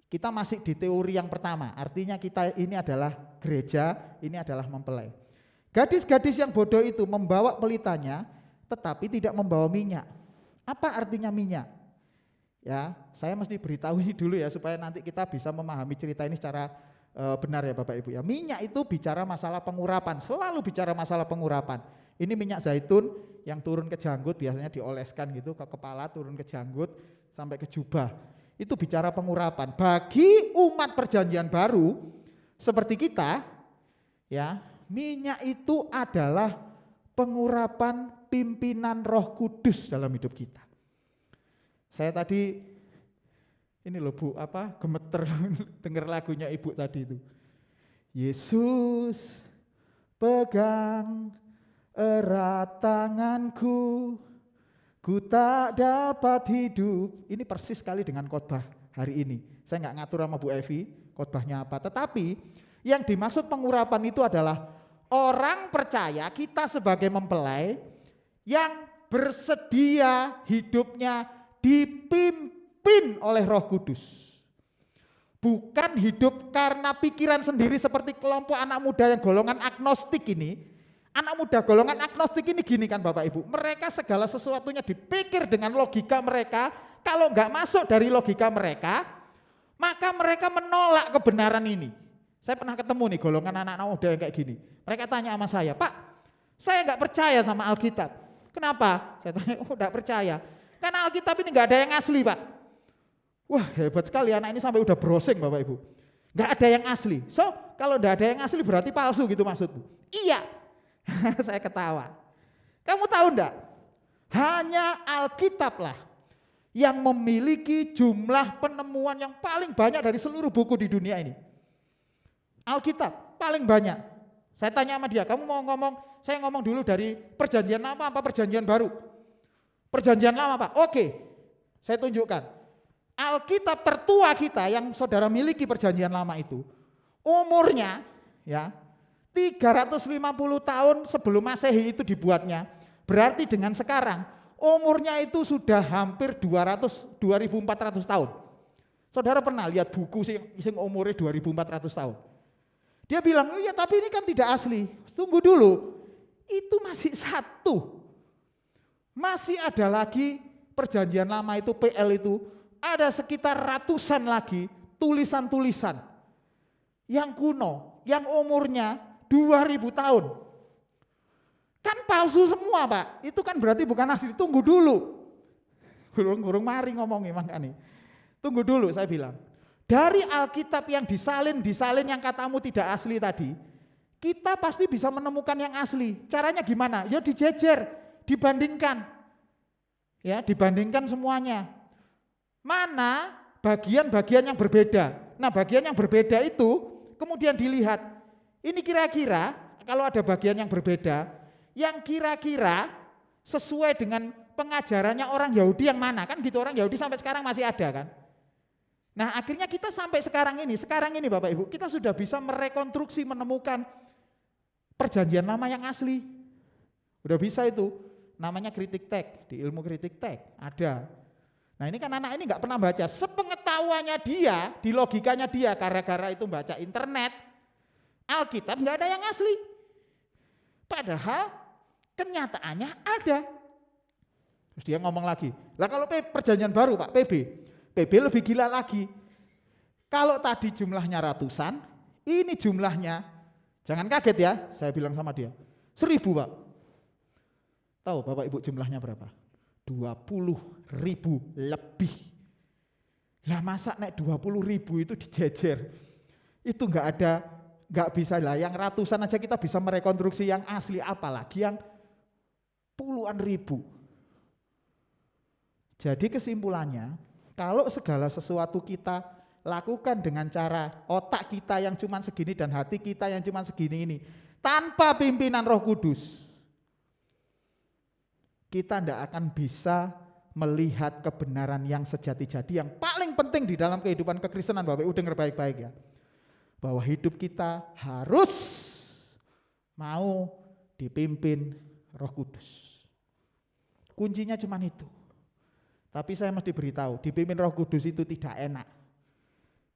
Speaker 3: Kita masih di teori yang pertama, artinya kita ini adalah gereja, ini adalah mempelai. Gadis-gadis yang bodoh itu membawa pelitanya, tetapi tidak membawa minyak. Apa artinya minyak? Ya, saya mesti beritahu ini dulu ya, supaya nanti kita bisa memahami cerita ini secara benar ya Bapak Ibu ya. Minyak itu bicara masalah pengurapan, selalu bicara masalah pengurapan. Ini minyak zaitun yang turun ke janggut, biasanya dioleskan gitu ke kepala, turun ke janggut sampai ke jubah. itu bicara pengurapan. Bagi umat perjanjian baru seperti kita, ya, minyak itu adalah pengurapan pimpinan Roh Kudus dalam hidup kita. Saya tadi ini loh Bu, gemeter dengar lagunya Ibu tadi itu. Yesus pegang erat tanganku, ku tak dapat hidup. Ini persis sekali dengan khotbah hari ini. Saya nggak ngatur sama Bu Evi khotbahnya apa. Tetapi yang dimaksud pengurapan itu adalah orang percaya, kita sebagai mempelai yang bersedia hidupnya dipimpin oleh Roh Kudus. Bukan hidup karena pikiran sendiri seperti kelompok anak muda yang golongan agnostik ini. Anak muda golongan agnostik ini gini kan Bapak Ibu, mereka segala sesuatunya dipikir dengan logika mereka. Kalau nggak masuk dari logika mereka, maka mereka menolak kebenaran ini. Saya pernah ketemu nih golongan anak-anak muda yang kayak gini. Mereka tanya sama saya, Pak, saya nggak percaya sama Alkitab. Kenapa? Saya tanya, nggak percaya. Karena Alkitab ini nggak ada yang asli, Pak. Wah, hebat sekali anak ini sampai udah browsing Bapak Ibu. Nggak ada yang asli. So, kalau nggak ada yang asli berarti palsu gitu maksudmu? Iya. Saya ketawa. Kamu tahu enggak? Hanya Alkitab lah yang memiliki jumlah penemuan yang paling banyak dari seluruh buku di dunia ini. Alkitab paling banyak. Saya tanya sama dia, kamu mau ngomong, saya ngomong dulu dari perjanjian lama apa perjanjian baru? Perjanjian lama Pak, oke. Saya tunjukkan. Alkitab tertua kita yang saudara miliki perjanjian lama itu, umurnya ya 350 tahun sebelum Masehi itu dibuatnya. Berarti dengan sekarang umurnya itu sudah hampir 2400 tahun. Saudara pernah lihat buku sing umurnya 2400 tahun? Dia bilang, "Oh iya, tapi ini kan tidak asli." Tunggu dulu. Itu masih satu. Masih ada lagi perjanjian lama itu PL itu, ada sekitar ratusan lagi tulisan-tulisan yang kuno, yang umurnya 2000 tahun. Kan palsu semua Pak, itu kan berarti bukan asli, tunggu dulu. Gurung mari ngomongin makanya. Tunggu dulu saya bilang. Dari Alkitab yang disalin yang katamu tidak asli tadi, kita pasti bisa menemukan yang asli. Caranya gimana? Ya dijejer, dibandingkan. Ya, dibandingkan semuanya. Mana bagian-bagian yang berbeda. Nah, bagian yang berbeda itu kemudian dilihat. Ini kira-kira kalau ada bagian yang berbeda, yang kira-kira sesuai dengan pengajarannya orang Yahudi yang mana? Kan gitu, orang Yahudi sampai sekarang masih ada kan? Nah, akhirnya kita sampai sekarang ini Bapak Ibu, kita sudah bisa merekonstruksi, menemukan perjanjian lama yang asli. Udah bisa itu, namanya kritik teks, di ilmu kritik teks ada. Nah ini kan anak ini nggak pernah baca, sepengetahuannya dia, di logikanya dia, gara-gara itu baca internet, Alkitab nggak ada yang asli. Padahal kenyataannya ada. Terus dia ngomong lagi, lah kalau perjanjian baru Pak, PB lebih gila lagi. Kalau tadi jumlahnya ratusan, ini jumlahnya, jangan kaget ya, saya bilang sama dia, 1000 Pak. Tahu Bapak Ibu jumlahnya berapa? 20.000 lebih. Lah masa naik 20.000 itu dijejer, itu nggak bisa lah. Yang ratusan aja kita bisa merekonstruksi yang asli, apalagi yang puluhan ribu. Jadi kesimpulannya, kalau segala sesuatu kita lakukan dengan cara otak kita yang cuma segini dan hati kita yang cuma segini ini, tanpa pimpinan Roh Kudus, kita tidak akan bisa melihat kebenaran yang sejati-jadi yang paling penting di dalam kehidupan kekristenan. Bapak Ibu dengar baik-baik ya, bahwa hidup kita harus mau dipimpin Roh Kudus. Kuncinya cuma itu. Tapi saya mesti beritahu, dipimpin Roh Kudus itu tidak enak.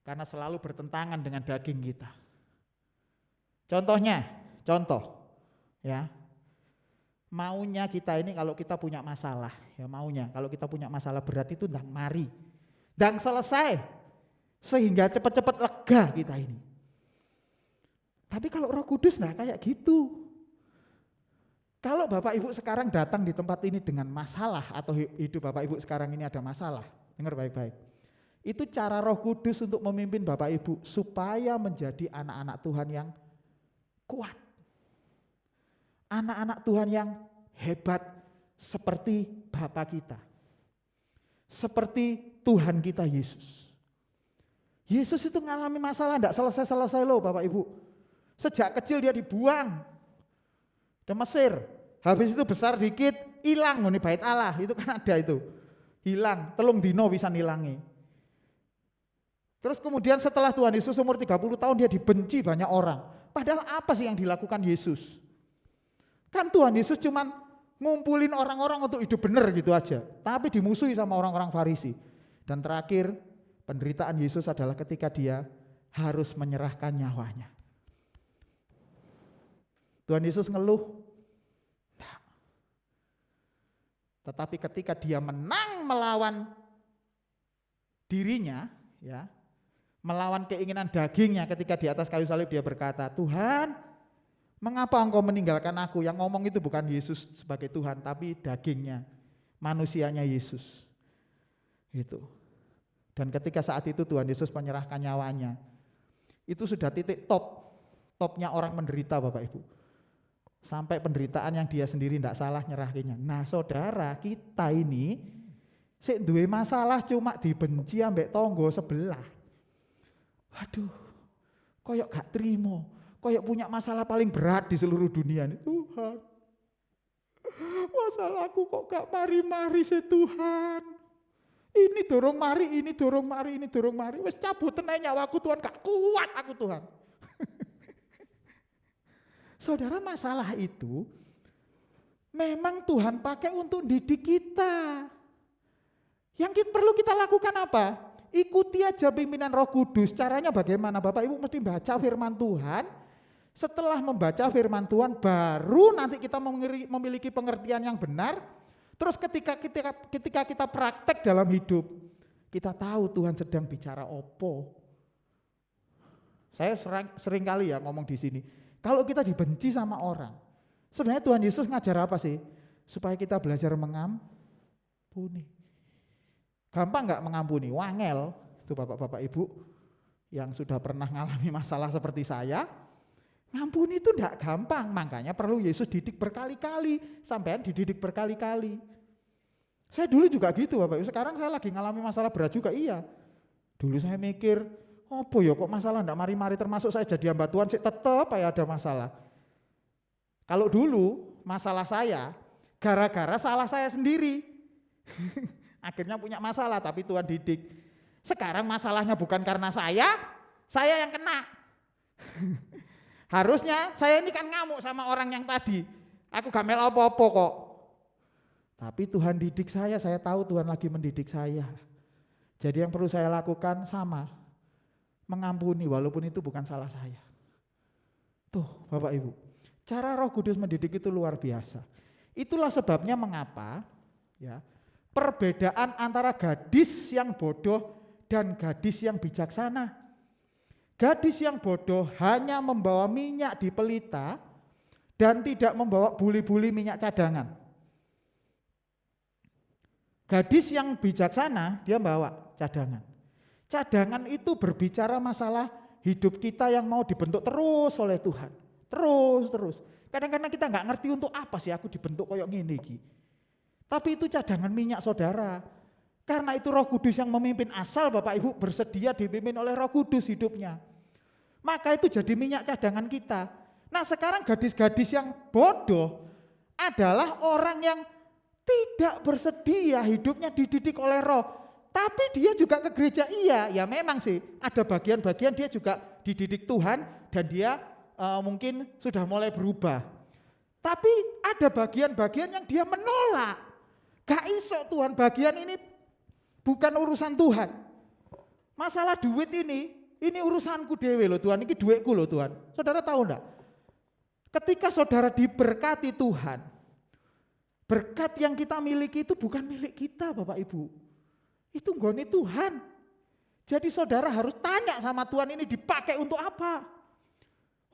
Speaker 3: Karena selalu bertentangan dengan daging kita. Contoh ya. Maunya kita ini kalau kita punya masalah, ya maunya kalau kita punya masalah berat itu ndang mari, ndang selesai, sehingga cepat-cepat lega kita ini. Tapi kalau Roh Kudus nah kayak gitu. Kalau Bapak Ibu sekarang datang di tempat ini dengan masalah atau hidup Bapak Ibu sekarang ini ada masalah, dengar baik-baik. Itu cara Roh Kudus untuk memimpin Bapak Ibu supaya menjadi anak-anak Tuhan yang kuat. Anak-anak Tuhan yang hebat seperti Bapa kita. Seperti Tuhan kita Yesus. Yesus itu ngalami masalah enggak selesai-selesai loh Bapak Ibu. Sejak kecil dia dibuang ke Mesir. Habis itu besar dikit, hilang nih bait Allah. Itu kan ada itu. Hilang, telung dino bisa nilangi. Terus kemudian setelah Tuhan Yesus umur 30 tahun dia dibenci banyak orang. Padahal apa sih yang dilakukan Yesus? Kan Tuhan Yesus cuman ngumpulin orang-orang untuk hidup benar gitu aja. Tapi dimusuhi sama orang-orang Farisi. Dan terakhir penderitaan Yesus adalah ketika dia harus menyerahkan nyawanya. Tuhan Yesus ngeluh. Tetapi ketika dia menang melawan dirinya, ya, melawan keinginan dagingnya ketika di atas kayu salib dia berkata, Tuhan, mengapa engkau meninggalkan aku? Yang ngomong itu bukan Yesus sebagai Tuhan, tapi dagingnya, manusianya Yesus. Itu. Dan ketika saat itu Tuhan Yesus menyerahkan nyawanya, itu sudah titik topnya orang menderita Bapak Ibu. Sampai penderitaan yang dia sendiri tidak salah nyerahinnya. Nah saudara kita ini, sik duwe masalah cuma dibenci ambek tonggo sebelah. Waduh, koyok gak terima, koyok punya masalah paling berat di seluruh dunia ini. Tuhan, masalahku kok gak mari-mari sih Tuhan. Ini dorong mari, ini dorong mari, ini dorong mari. Wes cabut tenai nyawaku Tuhan, gak kuat aku Tuhan. Saudara, masalah itu memang Tuhan pakai untuk didik kita. Yang perlu kita lakukan apa? Ikuti aja pimpinan Roh Kudus. Caranya bagaimana? Bapak Ibu mesti baca firman Tuhan. Setelah membaca firman Tuhan baru nanti kita memiliki pengertian yang benar. Terus ketika kita praktek dalam hidup, kita tahu Tuhan sedang bicara opo. Saya sering kali ya ngomong di sini. Kalau kita dibenci sama orang, sebenarnya Tuhan Yesus ngajar apa sih? Supaya kita belajar mengampuni. Gampang nggak mengampuni? Wangel. Itu bapak-bapak ibu yang sudah pernah ngalami masalah seperti saya. Ngampuni itu enggak gampang, makanya perlu Yesus didik berkali-kali, sampean dididik berkali-kali. Saya dulu juga gitu Bapak Ibu, sekarang saya lagi ngalami masalah berat juga, iya. Dulu saya mikir, apa ya kok masalah enggak mari-mari, termasuk saya jadi hamba Tuhan, sih tetap ada masalah. Kalau dulu masalah saya, gara-gara salah saya sendiri. Akhirnya punya masalah, tapi Tuhan didik. Sekarang masalahnya bukan karena saya yang kena. Harusnya saya ini kan ngamuk sama orang yang tadi. Aku gak mel apa-apa kok. Tapi Tuhan didik saya tahu Tuhan lagi mendidik saya. Jadi yang perlu saya lakukan sama. Mengampuni walaupun itu bukan salah saya. Tuh Bapak Ibu, cara Roh Kudus mendidik itu luar biasa. Itulah sebabnya mengapa ya perbedaan antara gadis yang bodoh dan gadis yang bijaksana. Gadis yang bodoh hanya membawa minyak di pelita dan tidak membawa buli-buli minyak cadangan. Gadis yang bijaksana dia bawa cadangan. Cadangan itu berbicara masalah hidup kita yang mau dibentuk terus oleh Tuhan. Terus. Kadang-kadang kita nggak ngerti untuk apa sih aku dibentuk kayak gini iki. Tapi itu cadangan minyak saudara. Karena itu Roh Kudus yang memimpin, asal Bapak Ibu bersedia dipimpin oleh Roh Kudus hidupnya. Maka itu jadi minyak cadangan kita. Nah sekarang gadis-gadis yang bodoh adalah orang yang tidak bersedia hidupnya dididik oleh Roh. Tapi dia juga ke gereja, iya, ya memang sih ada bagian-bagian dia juga dididik Tuhan dan dia mungkin sudah mulai berubah. Tapi ada bagian-bagian yang dia menolak. Gak iso Tuhan, bagian ini bukan urusan Tuhan. Masalah duit ini urusanku dewe loh Tuhan, ini duitku loh Tuhan. Saudara tahu enggak? Ketika saudara diberkati Tuhan, berkat yang kita miliki itu bukan milik kita Bapak Ibu. Itu nggone Tuhan. Jadi saudara harus tanya sama Tuhan, ini dipakai untuk apa?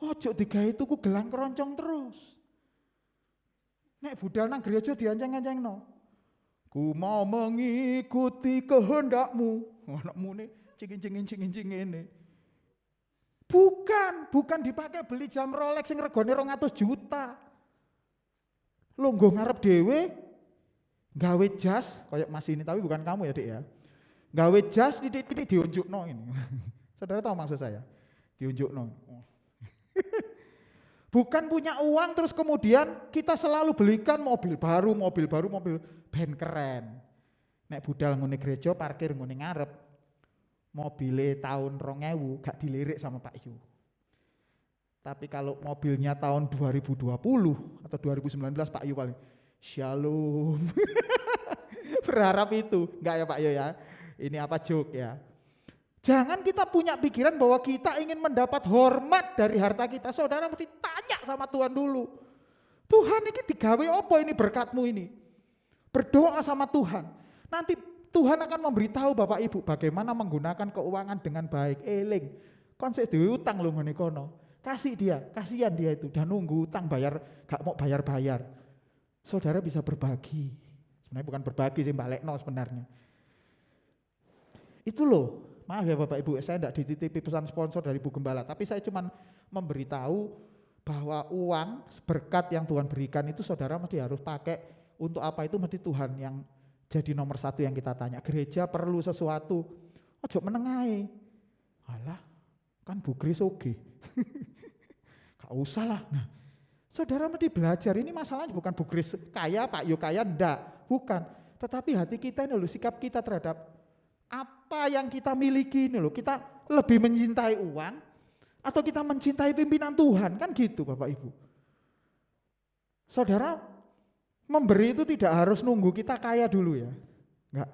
Speaker 3: Ojo digawe tuku gelang keroncong terus. Nek budal nang gereja dianceng-ancengno. Ku mau mengikuti kehendakmu. anakmu nih cingin ini. Bukan dipakai beli jam Rolex yang regane 200 juta. Lo nggo ngarep dhewe gawe jas kayak Mas ini, tapi bukan kamu ya, Dik ya. Gawe jas titik-titik diunjukno ini. Saudara tahu maksud saya? Diunjukno. Bukan punya uang terus kemudian kita selalu belikan mobil baru, mobil ben keren. Nek budal ngene gereja parkir ngene ngarep. Mobile tahun 2000 gak dilirik sama Pak Yu. Tapi kalau mobilnya tahun 2020 atau 2019 Pak Yu paling shalom. Berharap itu, enggak ya Pak Yu ya. Ini apa joke ya. Jangan kita punya pikiran bahwa kita ingin mendapat hormat dari harta kita. Saudara mesti tanya sama Tuhan dulu. Tuhan ini digawe apa ini berkatmu ini? Berdoa sama Tuhan. Nanti Tuhan akan memberitahu Bapak Ibu bagaimana menggunakan keuangan dengan baik. Eling, konsep duwe utang lho ngene kono. Kasih dia, kasihan dia itu. Dan nunggu utang bayar, gak mau bayar-bayar. Saudara bisa berbagi. Sebenarnya bukan berbagi sih balekno sebenarnya. Itu loh. Maaf ya Bapak Ibu, saya tidak dititipi pesan sponsor dari Bu Gembala, tapi saya cuma memberitahu bahwa uang berkat yang Tuhan berikan itu saudara mesti harus pakai untuk apa itu mesti Tuhan yang jadi nomor satu yang kita tanya. Gereja perlu sesuatu, ojo menengahi. Alah, kan Bu Kris oke. Gak usah lah. Nah, saudara mesti belajar, ini masalahnya bukan Bu Kris kaya, Pak Yo kaya, enggak, bukan. Tetapi hati kita ini loh, sikap kita terhadap apa yang kita miliki ini loh, kita lebih mencintai uang atau kita mencintai pimpinan Tuhan, kan gitu Bapak Ibu. Saudara, memberi itu tidak harus nunggu kita kaya dulu ya, enggak.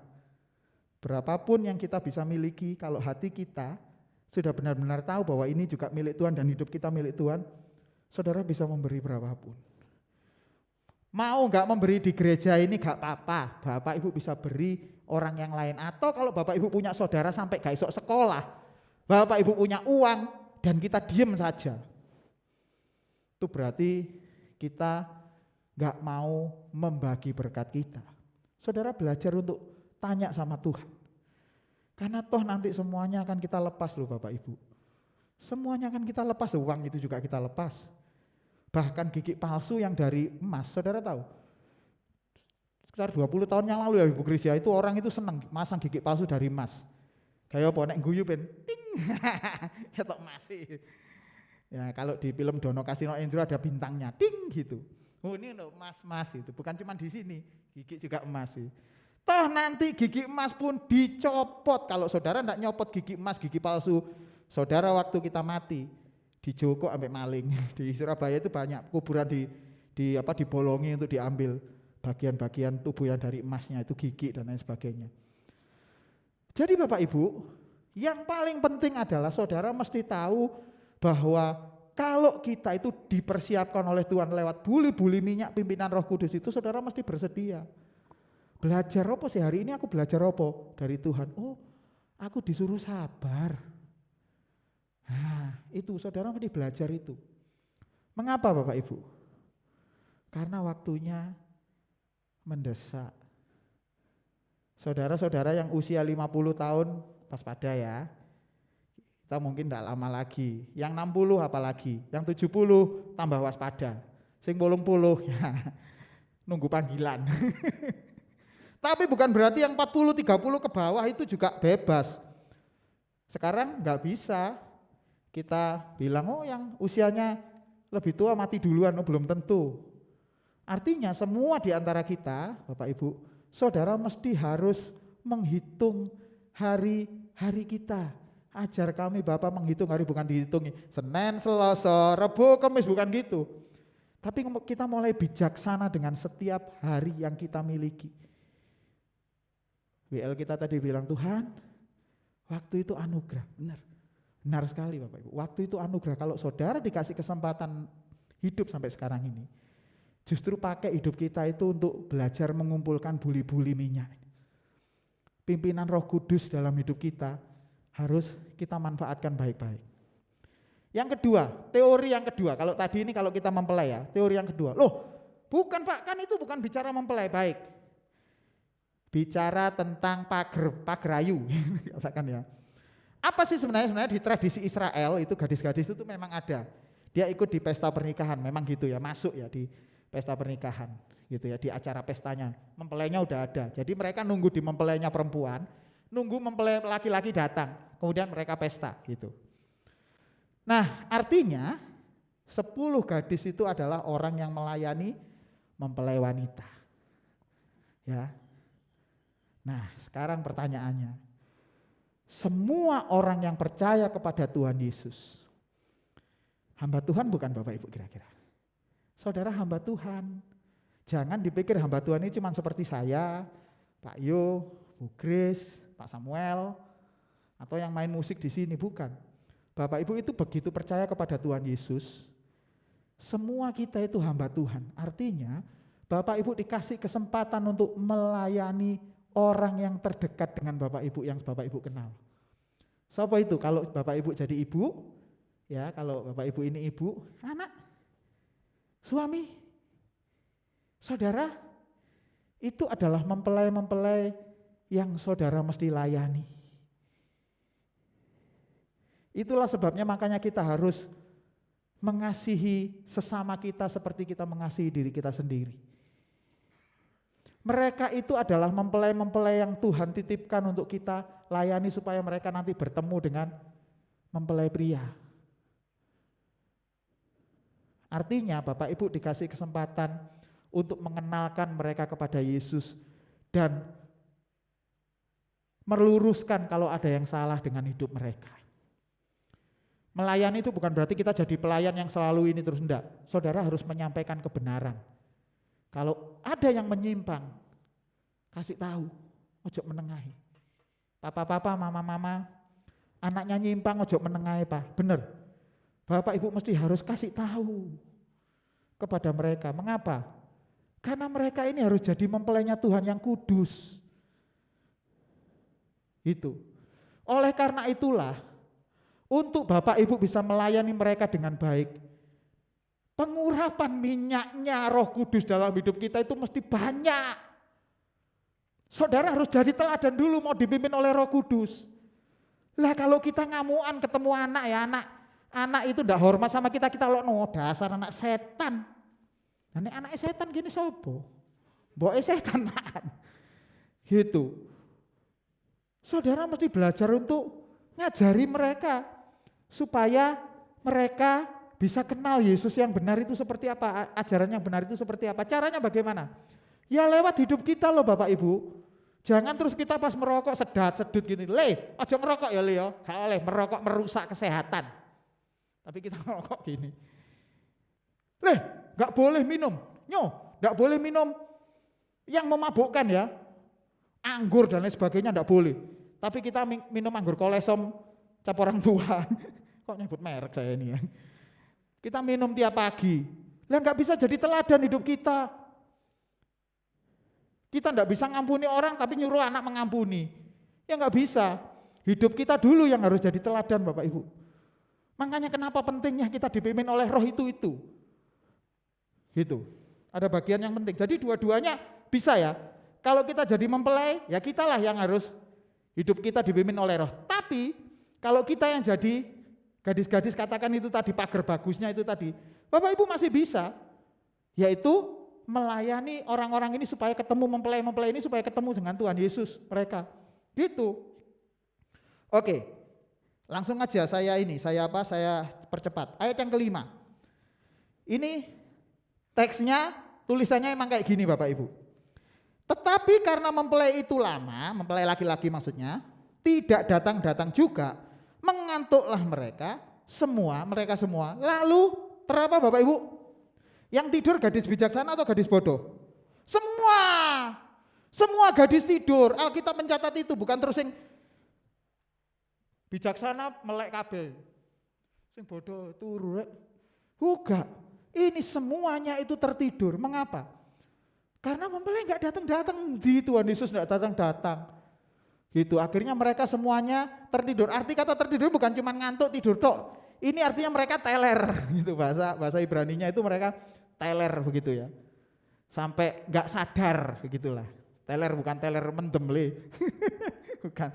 Speaker 3: Berapapun yang kita bisa miliki, kalau hati kita sudah benar-benar tahu bahwa ini juga milik Tuhan dan hidup kita milik Tuhan, saudara bisa memberi berapapun. Mau enggak memberi di gereja ini enggak apa-apa, Bapak Ibu bisa beri orang yang lain. Atau kalau Bapak Ibu punya saudara sampai gak esok sekolah, Bapak Ibu punya uang dan kita diem saja, itu berarti kita gak mau membagi berkat kita. Saudara belajar untuk tanya sama Tuhan, karena toh nanti semuanya akan kita lepas loh Bapak Ibu. Semuanya akan kita lepas, uang itu juga kita lepas. Bahkan gigi palsu yang dari emas, saudara tahu? Sekitar 20 tahun yang lalu ya Ibu Kris ya, itu orang itu senang masang gigi palsu dari emas. Kayak apa, nek guyu ben, ting, ketok masih. Ya kalau di film Dono Kasino Endro ada bintangnya, ting gitu. Oh ini loh emas itu, bukan cuma di sini, gigi juga emas sih. Toh nanti gigi emas pun dicopot, kalau saudara enggak nyopot gigi emas, gigi palsu, saudara waktu kita mati, dijokok sampai maling. Di Surabaya itu banyak kuburan dibolongi untuk diambil bagian-bagian tubuh yang dari emasnya itu gigi dan lain sebagainya. Jadi Bapak Ibu, yang paling penting adalah saudara mesti tahu bahwa kalau kita itu dipersiapkan oleh Tuhan lewat buli-buli minyak pimpinan Roh Kudus itu, saudara mesti bersedia. Belajar apa sih hari ini, aku belajar apa dari Tuhan? Oh, aku disuruh sabar. Nah, itu saudara mesti belajar itu. Mengapa Bapak Ibu? Karena waktunya mendesak. Saudara-saudara yang usia 50 tahun waspada ya. Kita mungkin tidak lama lagi. Yang 60 apalagi, yang 70 tambah waspada. Sing 80 ya nunggu panggilan. Tapi bukan berarti yang 40, 30 ke bawah itu juga bebas. Sekarang nggak bisa kita bilang, oh yang usianya lebih tua mati duluan, oh belum tentu. Artinya semua di antara kita, Bapak Ibu, saudara mesti harus menghitung hari-hari kita. Ajar kami Bapak menghitung hari, bukan dihitung Senin, Selasa, Rabu, Kamis, bukan gitu. Tapi kita mulai bijaksana dengan setiap hari yang kita miliki. WL kita tadi bilang, Tuhan, waktu itu anugerah, benar. Benar sekali Bapak Ibu, waktu itu anugerah. Kalau saudara dikasih kesempatan hidup sampai sekarang ini, justru pakai hidup kita itu untuk belajar mengumpulkan buli-buli minyak. Pimpinan Roh Kudus dalam hidup kita harus kita manfaatkan baik-baik. Yang kedua, teori yang kedua, kalau tadi ini kalau kita mempelai ya, teori yang kedua, loh bukan Pak, kan itu bukan bicara mempelai baik. bicara tentang pagerayu, katakan ya. Apa sih sebenarnya di tradisi Israel itu gadis-gadis itu memang ada. Dia ikut di pesta pernikahan, memang gitu ya, masuk ya di pesta pernikahan gitu ya, di acara pestanya. Mempelainya udah ada. Jadi mereka nunggu di mempelainya perempuan, nunggu mempelai laki-laki datang, kemudian mereka pesta gitu. Nah, artinya 10 gadis itu adalah orang yang melayani mempelai wanita. Ya. Nah, sekarang pertanyaannya, semua orang yang percaya kepada Tuhan Yesus, hamba Tuhan bukan Bapak Ibu kira-kira? Saudara hamba Tuhan. Jangan dipikir hamba Tuhan ini cuma seperti saya, Pak Yo, Bu Grace, Pak Samuel, atau yang main musik di sini, bukan. Bapak Ibu itu begitu percaya kepada Tuhan Yesus, semua kita itu hamba Tuhan. Artinya Bapak Ibu dikasih kesempatan untuk melayani orang yang terdekat dengan Bapak Ibu yang Bapak Ibu kenal. Siapa itu? Kalau Bapak Ibu jadi ibu, ya kalau Bapak Ibu ini ibu, anak, suami, saudara, itu adalah mempelai-mempelai yang saudara mesti layani. Itulah sebabnya makanya kita harus mengasihi sesama kita seperti kita mengasihi diri kita sendiri. Mereka itu adalah mempelai-mempelai yang Tuhan titipkan untuk kita layani supaya mereka nanti bertemu dengan mempelai pria. Artinya Bapak Ibu dikasih kesempatan untuk mengenalkan mereka kepada Yesus dan meluruskan kalau ada yang salah dengan hidup mereka. Melayani itu bukan berarti kita jadi pelayan yang selalu ini terus, enggak. Saudara harus menyampaikan kebenaran. Kalau ada yang menyimpang, kasih tahu, ojo menengahi. Papa-papa, mama-mama, anaknya nyimpang ojo menengahi, Pak. Bener. Bapak Ibu mesti harus kasih tahu kepada mereka. Mengapa? Karena mereka ini harus jadi mempelainya Tuhan yang kudus. Itu. Oleh karena itulah, untuk Bapak Ibu bisa melayani mereka dengan baik, pengurapan minyaknya Roh Kudus dalam hidup kita itu mesti banyak. Saudara harus jadi teladan dulu mau dipimpin oleh Roh Kudus. Lah kalau kita ngamuan ketemu anak ya, anak itu ndak hormat sama kita lokno, dasar anak setan. Nah, anaknya setan gini sopo? Mboke setan gitu. Saudara mesti belajar untuk ngajari mereka supaya mereka bisa kenal Yesus yang benar itu seperti apa, ajaran yang benar itu seperti apa. Caranya bagaimana? Ya lewat hidup kita loh Bapak Ibu. Jangan terus kita pas merokok sedat-sedut gini. Aja merokok ya Le, gak oleh merokok merusak kesehatan. Tapi kita merokok gini. Gak boleh minum. Gak boleh minum yang memabukkan ya. Anggur dan lain sebagainya gak boleh. Tapi kita minum anggur kolesom cap orang tua. Kok nyebut merek saya ini ya. Kita minum tiap pagi. Lah nggak bisa jadi teladan hidup kita. Kita nggak bisa ngampuni orang tapi nyuruh anak mengampuni. Ya nggak bisa. Hidup kita dulu yang harus jadi teladan Bapak Ibu. Makanya kenapa pentingnya kita dipimpin oleh Roh itu. Gitu. Ada bagian yang penting. Jadi dua-duanya bisa ya. Kalau kita jadi mempelai, ya kitalah yang harus hidup kita dipimpin oleh Roh. Tapi kalau kita yang jadi gadis-gadis katakan itu tadi pagar bagusnya itu tadi, Bapak Ibu masih bisa, yaitu melayani orang-orang ini supaya ketemu mempelai-mempelai ini supaya ketemu dengan Tuhan Yesus mereka. Gitu. Oke. Langsung aja saya percepat. Ayat yang kelima. Ini teksnya tulisannya emang kayak gini Bapak Ibu. Tetapi karena mempelai itu lama, mempelai laki-laki maksudnya, tidak datang-datang juga, mengantuklah mereka semua. Lalu terapa Bapak Ibu? Yang tidur gadis bijaksana atau gadis bodoh? Semua gadis tidur. Alkitab mencatat itu, bukan terus yang bijaksana melek kabeh. Sing bodoh turu rek. Enggak. Ini semuanya itu tertidur. Mengapa? Karena mempelai enggak datang-datang, di Tuhan Yesus enggak datang-datang. Gitu. Akhirnya mereka semuanya tertidur. Arti kata tertidur bukan cuma ngantuk tidur tok. Ini artinya mereka teler gitu, bahasa Ibraninya itu mereka teler begitu ya. Sampai enggak sadar begitulah. Teler bukan teler mendem le. Bukan.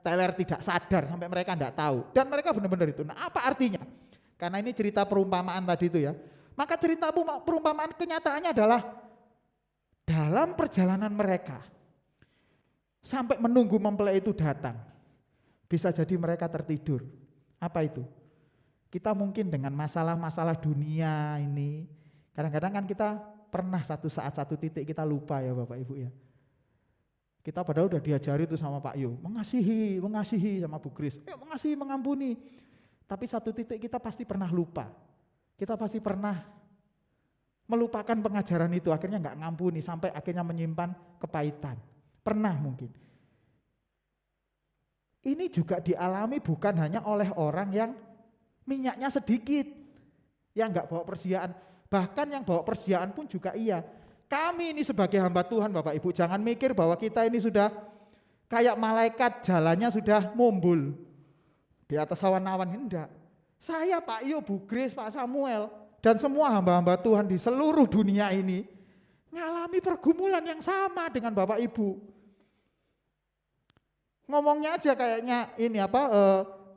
Speaker 3: Teler tidak sadar sampai mereka enggak tahu. Dan mereka benar-benar itu. Nah, apa artinya? Karena ini cerita perumpamaan tadi itu ya. Maka cerita perumpamaan kenyataannya adalah dalam perjalanan mereka sampai menunggu mempelai itu datang. Bisa jadi mereka tertidur. Apa itu? Kita mungkin dengan masalah-masalah dunia ini, kadang-kadang kan kita pernah satu saat satu titik kita lupa ya Bapak Ibu ya. Kita padahal udah diajari itu sama Pak Yu, mengasihi sama Bu Kris, mengasihi, mengampuni. Tapi satu titik kita pasti pernah lupa. Kita pasti pernah melupakan pengajaran itu, akhirnya nggak ngampuni sampai akhirnya menyimpan kepahitan. Pernah mungkin. Ini juga dialami bukan hanya oleh orang yang minyaknya sedikit, yang nggak bawa persediaan, bahkan yang bawa persediaan pun juga iya. Kami ini sebagai hamba Tuhan Bapak Ibu, jangan mikir bahwa kita ini sudah kayak malaikat jalannya sudah mumbul di atas awan-awan, enggak. Saya, Pak Yu, Bu Grace, Pak Samuel, dan semua hamba-hamba Tuhan di seluruh dunia ini ngalami pergumulan yang sama dengan Bapak Ibu. Ngomongnya aja kayaknya ini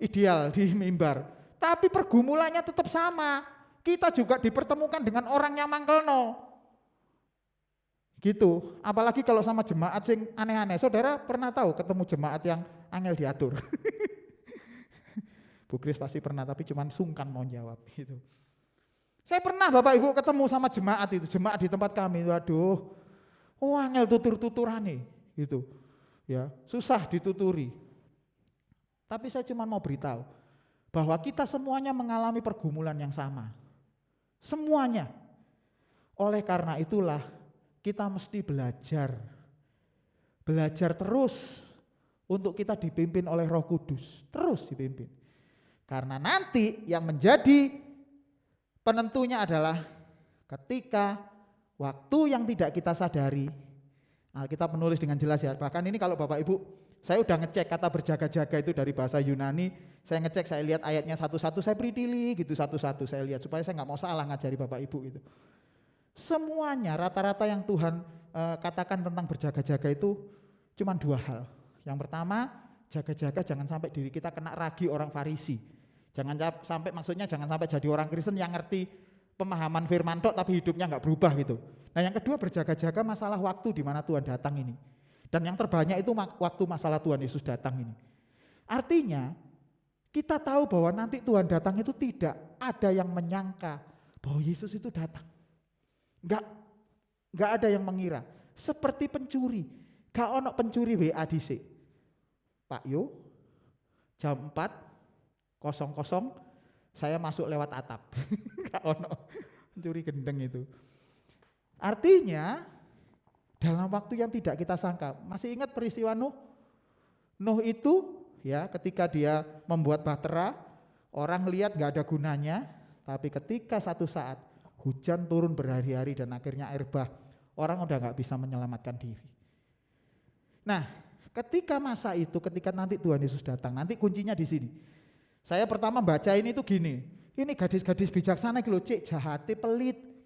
Speaker 3: ideal di mimbar, tapi pergumulannya tetap sama. Kita juga dipertemukan dengan orang yang mangkelno. Gitu, apalagi kalau sama jemaat sing aneh-aneh. Saudara pernah tahu ketemu jemaat yang angel diatur? Bu Kris pasti pernah, tapi cuman sungkan mau jawab gitu. Saya pernah Bapak Ibu ketemu sama jemaat itu, jemaat di tempat kami. Waduh, angel tutur-tuturane gitu. Ya, susah dituturi. Tapi saya cuma mau beritahu bahwa kita semuanya mengalami pergumulan yang sama. Semuanya. Oleh karena itulah kita mesti belajar terus untuk kita dipimpin oleh Roh Kudus, terus dipimpin. Karena nanti yang menjadi penentunya adalah ketika waktu yang tidak kita sadari. Alkitab menulis dengan jelas ya, bahkan ini kalau Bapak Ibu, saya udah ngecek kata berjaga-jaga itu dari bahasa Yunani, saya ngecek, saya lihat ayatnya satu-satu, saya pritili gitu satu-satu, saya lihat supaya saya nggak mau salah ngajari Bapak Ibu gitu. Semuanya rata-rata yang Tuhan katakan tentang berjaga-jaga itu cuma dua hal. Yang pertama, jaga-jaga jangan sampai diri kita kena ragi orang Farisi. Jangan sampai jadi orang Kristen yang ngerti pemahaman firman tok tapi hidupnya nggak berubah gitu. Nah yang kedua, berjaga-jaga masalah waktu di mana Tuhan datang ini. Dan yang terbanyak itu waktu masalah Tuhan Yesus datang ini. Artinya kita tahu bahwa nanti Tuhan datang itu tidak ada yang menyangka bahwa Yesus itu datang. Enggak ada yang mengira. Seperti pencuri. Gak ono pencuri WA dhisik. Pak Yo, jam 4.00 saya masuk lewat atap. Gak ono pencuri gendeng itu. Artinya dalam waktu yang tidak kita sangka. Masih ingat peristiwa Nuh? Nuh itu ya ketika dia membuat bahtera, orang lihat gak ada gunanya, tapi ketika satu saat hujan turun berhari-hari dan akhirnya air bah, orang udah gak bisa menyelamatkan diri. Nah, ketika masa itu, ketika nanti Tuhan Yesus datang, nanti kuncinya di sini. Saya pertama baca ini tuh gini, ini gadis-gadis bijaksana gitu, cek jahate pelit.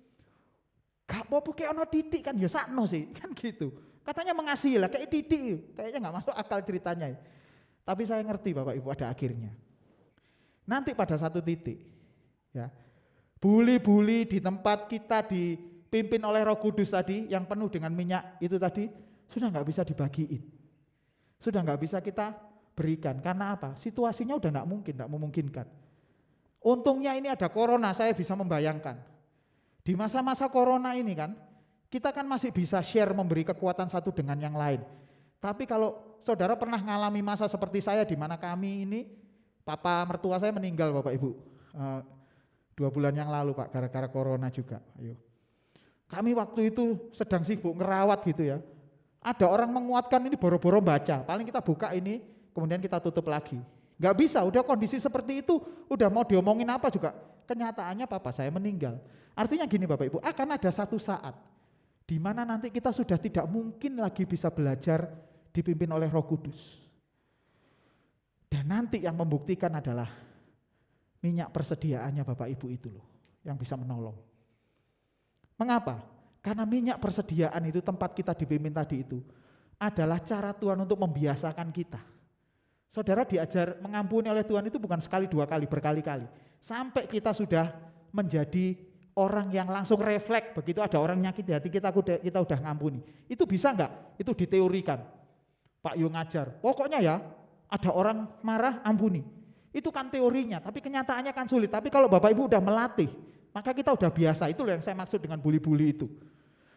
Speaker 3: Gak apa-apa kayak ono titik kan, ya sakno sih, kan gitu. Katanya mengasihi lah, kayak titik, kayaknya gak masuk akal ceritanya. Tapi saya ngerti Bapak Ibu ada akhirnya. Nanti pada satu titik, ya, buli-buli di tempat kita dipimpin oleh Roh Kudus tadi, yang penuh dengan minyak itu tadi, sudah gak bisa dibagiin. Sudah gak bisa kita berikan, karena apa? Situasinya udah gak memungkinkan. Untungnya ini ada corona, saya bisa membayangkan. Di masa-masa corona ini kan, kita kan masih bisa share memberi kekuatan satu dengan yang lain. Tapi kalau saudara pernah ngalami masa seperti saya di mana kami ini, papa mertua saya meninggal Bapak Ibu. 2 bulan yang lalu Pak, gara-gara corona juga. Ayo. Kami waktu itu sedang sibuk ngerawat gitu ya. Ada orang menguatkan ini boro-boro baca, paling kita buka ini, kemudian kita tutup lagi. Gak bisa, udah kondisi seperti itu, udah mau diomongin apa juga. Kenyataannya papa saya meninggal. Artinya gini Bapak Ibu, akan ada satu saat di mana nanti kita sudah tidak mungkin lagi bisa belajar dipimpin oleh Roh Kudus. Dan nanti yang membuktikan adalah minyak persediaannya Bapak Ibu itu loh, yang bisa menolong. Mengapa? Karena minyak persediaan itu tempat kita dipimpin tadi itu adalah cara Tuhan untuk membiasakan kita. Saudara diajar mengampuni oleh Tuhan itu bukan sekali, dua kali, berkali-kali. Sampai kita sudah menjadi orang yang langsung refleks, begitu ada orang nyakiti hati kita udah ngampuni. Itu bisa enggak? Itu diteorikan. Pak Yu ngajar, pokoknya ya ada orang marah ampuni. Itu kan teorinya, tapi kenyataannya kan sulit. Tapi kalau Bapak Ibu udah melatih, maka kita udah biasa. Itu yang saya maksud dengan bully-bully itu.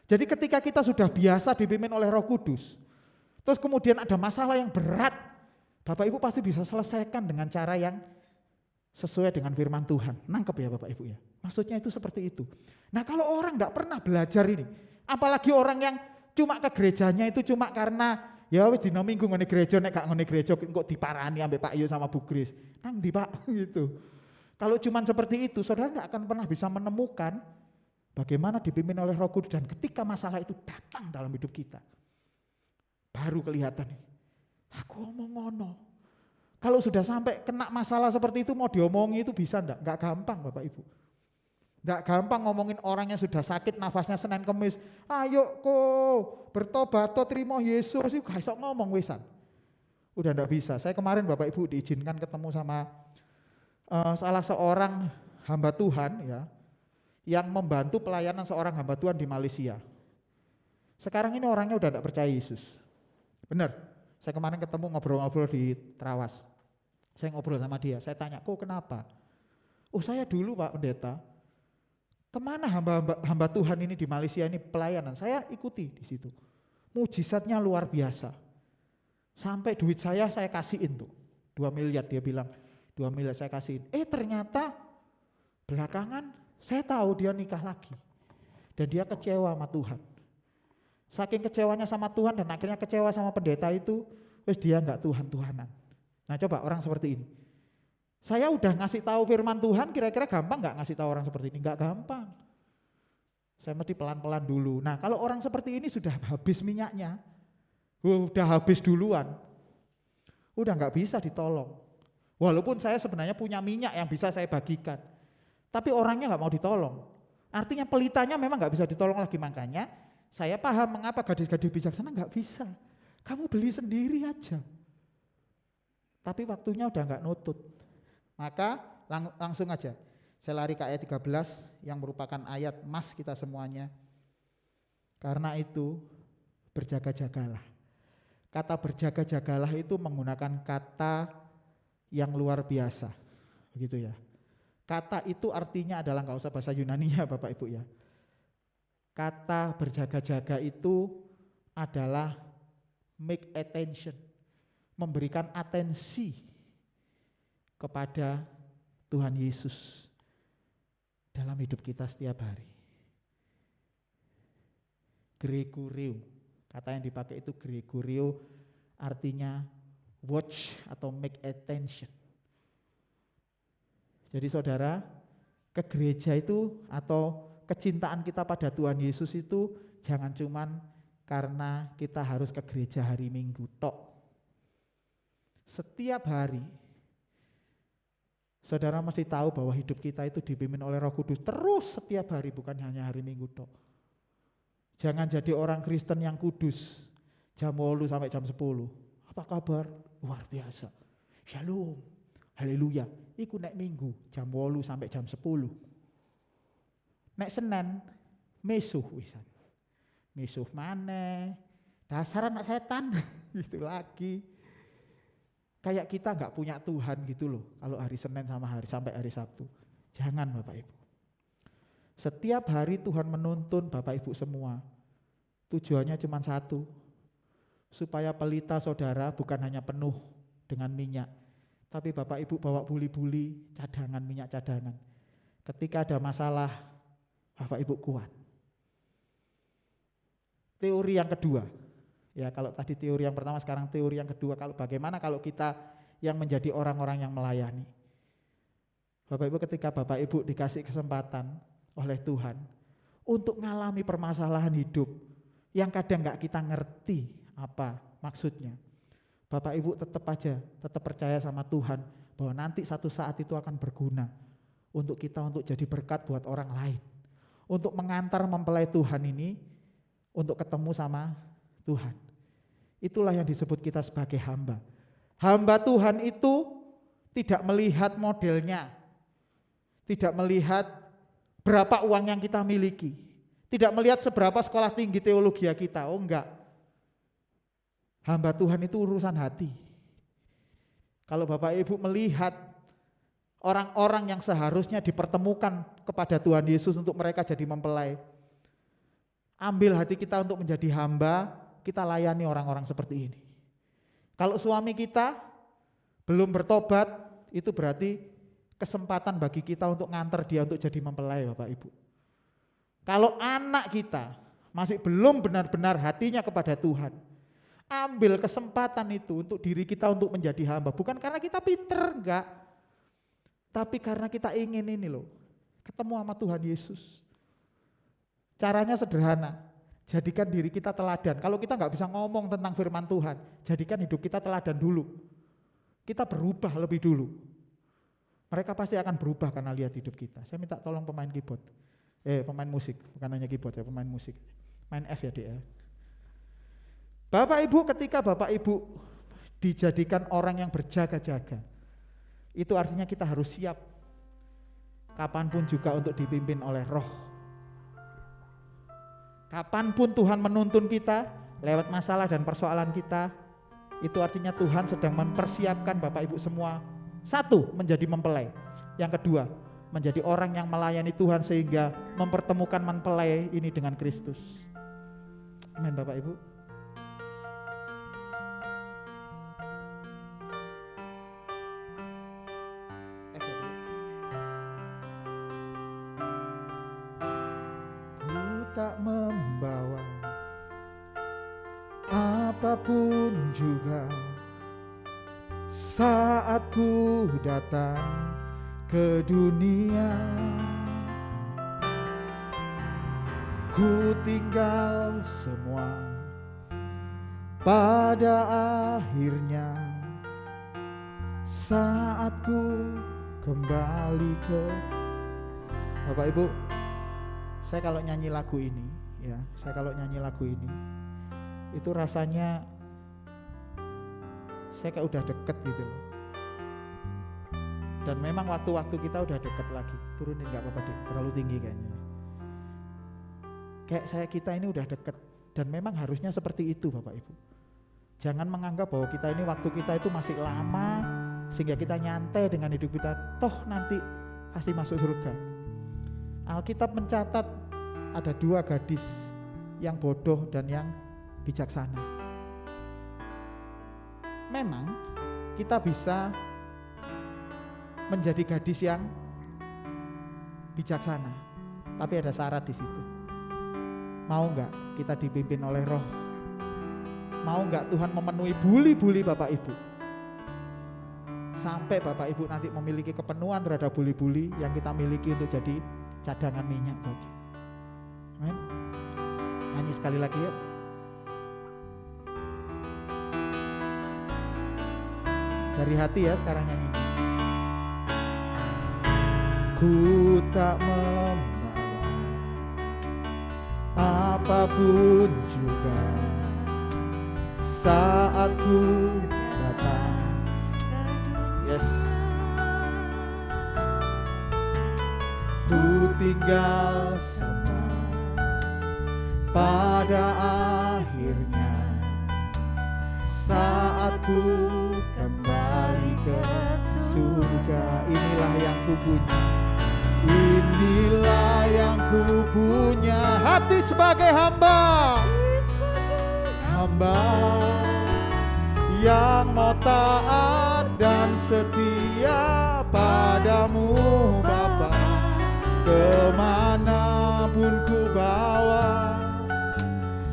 Speaker 3: Jadi ketika kita sudah biasa dipimpin oleh Roh Kudus, terus kemudian ada masalah yang berat, Bapak Ibu pasti bisa selesaikan dengan cara yang sesuai dengan firman Tuhan. Nangkep ya Bapak Ibu ya. Maksudnya itu seperti itu. Nah kalau orang enggak pernah belajar ini, apalagi orang yang cuma ke gerejanya itu cuma karena ya wis dina Minggu ngene gereja, nek gak ngene gereja kok diparani ambek Pak Yu sama Bu Kris. Nang ndi Pak gitu. Kalau cuma seperti itu, saudara enggak akan pernah bisa menemukan bagaimana dipimpin oleh Roh Kudus, dan ketika masalah itu datang dalam hidup kita, baru kelihatan nih. Aku ngomong ngono. Kalau sudah sampai kena masalah seperti itu mau diomongi itu bisa enggak? Enggak gampang Bapak Ibu. Enggak gampang ngomongin orang yang sudah sakit nafasnya Senin Kemis. Ayo kok bertobat atau terima Yesus, itu gak iso ngomong wisan. Udah enggak bisa. Saya kemarin Bapak Ibu diizinkan ketemu sama salah seorang hamba Tuhan ya, yang membantu pelayanan seorang hamba Tuhan di Malaysia. Sekarang ini orangnya udah enggak percaya Yesus. Benar. Saya kemarin ketemu ngobrol-ngobrol di Trawas. Saya ngobrol sama dia, saya tanya, kok kenapa? Oh saya dulu Pak Pendeta, kemana hamba Tuhan ini di Malaysia ini pelayanan, saya ikuti di situ. Mujizatnya luar biasa. Sampai duit saya kasihin tuh, 2 miliar dia bilang, 2 miliar saya kasihin. Ternyata belakangan saya tahu dia nikah lagi. Dan dia kecewa sama Tuhan. Saking kecewanya sama Tuhan dan akhirnya kecewa sama pendeta itu, wes dia enggak Tuhan-Tuhanan. Nah coba orang seperti ini. Saya udah ngasih tahu firman Tuhan, kira-kira gampang enggak ngasih tahu orang seperti ini? Enggak gampang. Saya mesti pelan-pelan dulu. Nah kalau orang seperti ini sudah habis minyaknya, udah habis duluan, udah enggak bisa ditolong. Walaupun saya sebenarnya punya minyak yang bisa saya bagikan, tapi orangnya enggak mau ditolong. Artinya pelitanya memang enggak bisa ditolong lagi, makanya saya paham mengapa gadis-gadis bijaksana enggak bisa. Kamu beli sendiri aja. Tapi waktunya udah enggak nutut. Maka langsung aja saya lari ke ayat 13 yang merupakan ayat emas kita semuanya. Karena itu berjaga-jagalah. Kata berjaga-jagalah itu menggunakan kata yang luar biasa. Begitu ya. Kata itu artinya adalah, enggak usah bahasa Yunani ya Bapak Ibu ya. Kata berjaga-jaga itu adalah make attention, memberikan atensi kepada Tuhan Yesus dalam hidup kita setiap hari. Gregoreo, kata yang dipakai itu Gregoreo, artinya watch atau make attention. Jadi saudara, ke gereja itu atau kecintaan kita pada Tuhan Yesus itu jangan cuman karena kita harus ke gereja hari Minggu tok. Setiap hari saudara mesti tahu bahwa hidup kita itu dipimpin oleh Roh Kudus terus setiap hari, bukan hanya hari Minggu tok. Jangan jadi orang Kristen yang kudus jam 8 sampai jam 10. Apa kabar? Luar biasa. Shalom. Haleluya. Iku nek Minggu jam 8 sampai jam 10. Nek Senin mesuh wisan. Mesuh maneh. Dasar anak setan gitu lagi. Kayak kita enggak punya Tuhan gitu loh kalau hari Senin sama sampai hari Sabtu. Jangan Bapak Ibu. Setiap hari Tuhan menuntun Bapak Ibu semua. Tujuannya cuma satu. Supaya pelita saudara bukan hanya penuh dengan minyak, tapi Bapak Ibu bawa buli-buli cadangan, minyak cadangan. Ketika ada masalah, Bapak Ibu kuat. Teori yang kedua, ya kalau tadi teori yang pertama, sekarang teori yang kedua, kalau bagaimana kalau kita yang menjadi orang-orang yang melayani. Bapak Ibu, ketika Bapak Ibu dikasih kesempatan oleh Tuhan untuk mengalami permasalahan hidup yang kadang enggak kita ngerti apa maksudnya, Bapak Ibu tetap percaya sama Tuhan bahwa nanti satu saat itu akan berguna untuk kita, untuk jadi berkat buat orang lain, untuk mengantar mempelai Tuhan ini untuk ketemu sama Tuhan. Itulah yang disebut kita sebagai hamba. Hamba Tuhan itu tidak melihat modelnya, tidak melihat berapa uang yang kita miliki, tidak melihat seberapa sekolah tinggi teologi kita. Oh enggak. Hamba Tuhan itu urusan hati. Kalau Bapak Ibu melihat orang-orang yang seharusnya dipertemukan kepada Tuhan Yesus untuk mereka jadi mempelai, ambil hati kita untuk menjadi hamba, kita layani orang-orang seperti ini. Kalau suami kita belum bertobat, itu berarti kesempatan bagi kita untuk nganter dia untuk jadi mempelai, Bapak Ibu. Kalau anak kita masih belum benar-benar hatinya kepada Tuhan, ambil kesempatan itu untuk diri kita untuk menjadi hamba. Bukan karena kita pinter, enggak. Tapi karena kita ingin ini loh, ketemu sama Tuhan Yesus. Caranya sederhana, jadikan diri kita teladan. Kalau kita enggak bisa ngomong tentang firman Tuhan, jadikan hidup kita teladan dulu. Kita berubah lebih dulu. Mereka pasti akan berubah karena lihat hidup kita. Saya minta tolong pemain keyboard. Pemain musik, bukan hanya keyboard ya, pemain musik. Main F ya dia. Bapak Ibu, ketika Bapak Ibu dijadikan orang yang berjaga-jaga, itu artinya kita harus siap kapanpun juga untuk dipimpin oleh Roh. Kapanpun Tuhan menuntun kita lewat masalah dan persoalan kita, itu artinya Tuhan sedang mempersiapkan Bapak Ibu semua. Satu, menjadi mempelai. Yang kedua, menjadi orang yang melayani Tuhan sehingga mempertemukan mempelai ini dengan Kristus. Amin Bapak Ibu. Tak membawa apapun juga saat ku datang ke dunia. Ku tinggal semua pada akhirnya saat ku kembali ke Bapak Ibu. Saya kalau nyanyi lagu ini, itu rasanya saya kayak udah deket gitu loh. Dan memang waktu-waktu kita udah deket lagi. Turunin nggak apa-apa deh, terlalu tinggi kayaknya. Kayak kita ini udah deket. Dan memang harusnya seperti itu Bapak Ibu. Jangan menganggap bahwa kita ini waktu kita itu masih lama, sehingga kita nyantai dengan hidup kita. Toh nanti pasti masuk surga. Alkitab mencatat ada 2 gadis yang bodoh dan yang bijaksana. Memang kita bisa menjadi gadis yang bijaksana, tapi ada syarat di situ. Mau enggak kita dipimpin oleh Roh? Mau enggak Tuhan memenuhi buli-buli Bapak Ibu? Sampai Bapak Ibu nanti memiliki kepenuhan terhadap buli-buli yang kita miliki untuk jadi cadangan minyak buat kita. Amin. Nyanyi sekali lagi yuk. Dari hati ya sekarang nyanyi. Ku tak membawa apapun juga saat ku datang. Yes. Ku tinggal semua pada akhirnya saat ku kembali ke surga. Inilah yang ku punya, inilah yang ku punya, hati sebagai hamba, hamba yang mau taat dan setia padamu Bapa. Kemanapun ku bawa,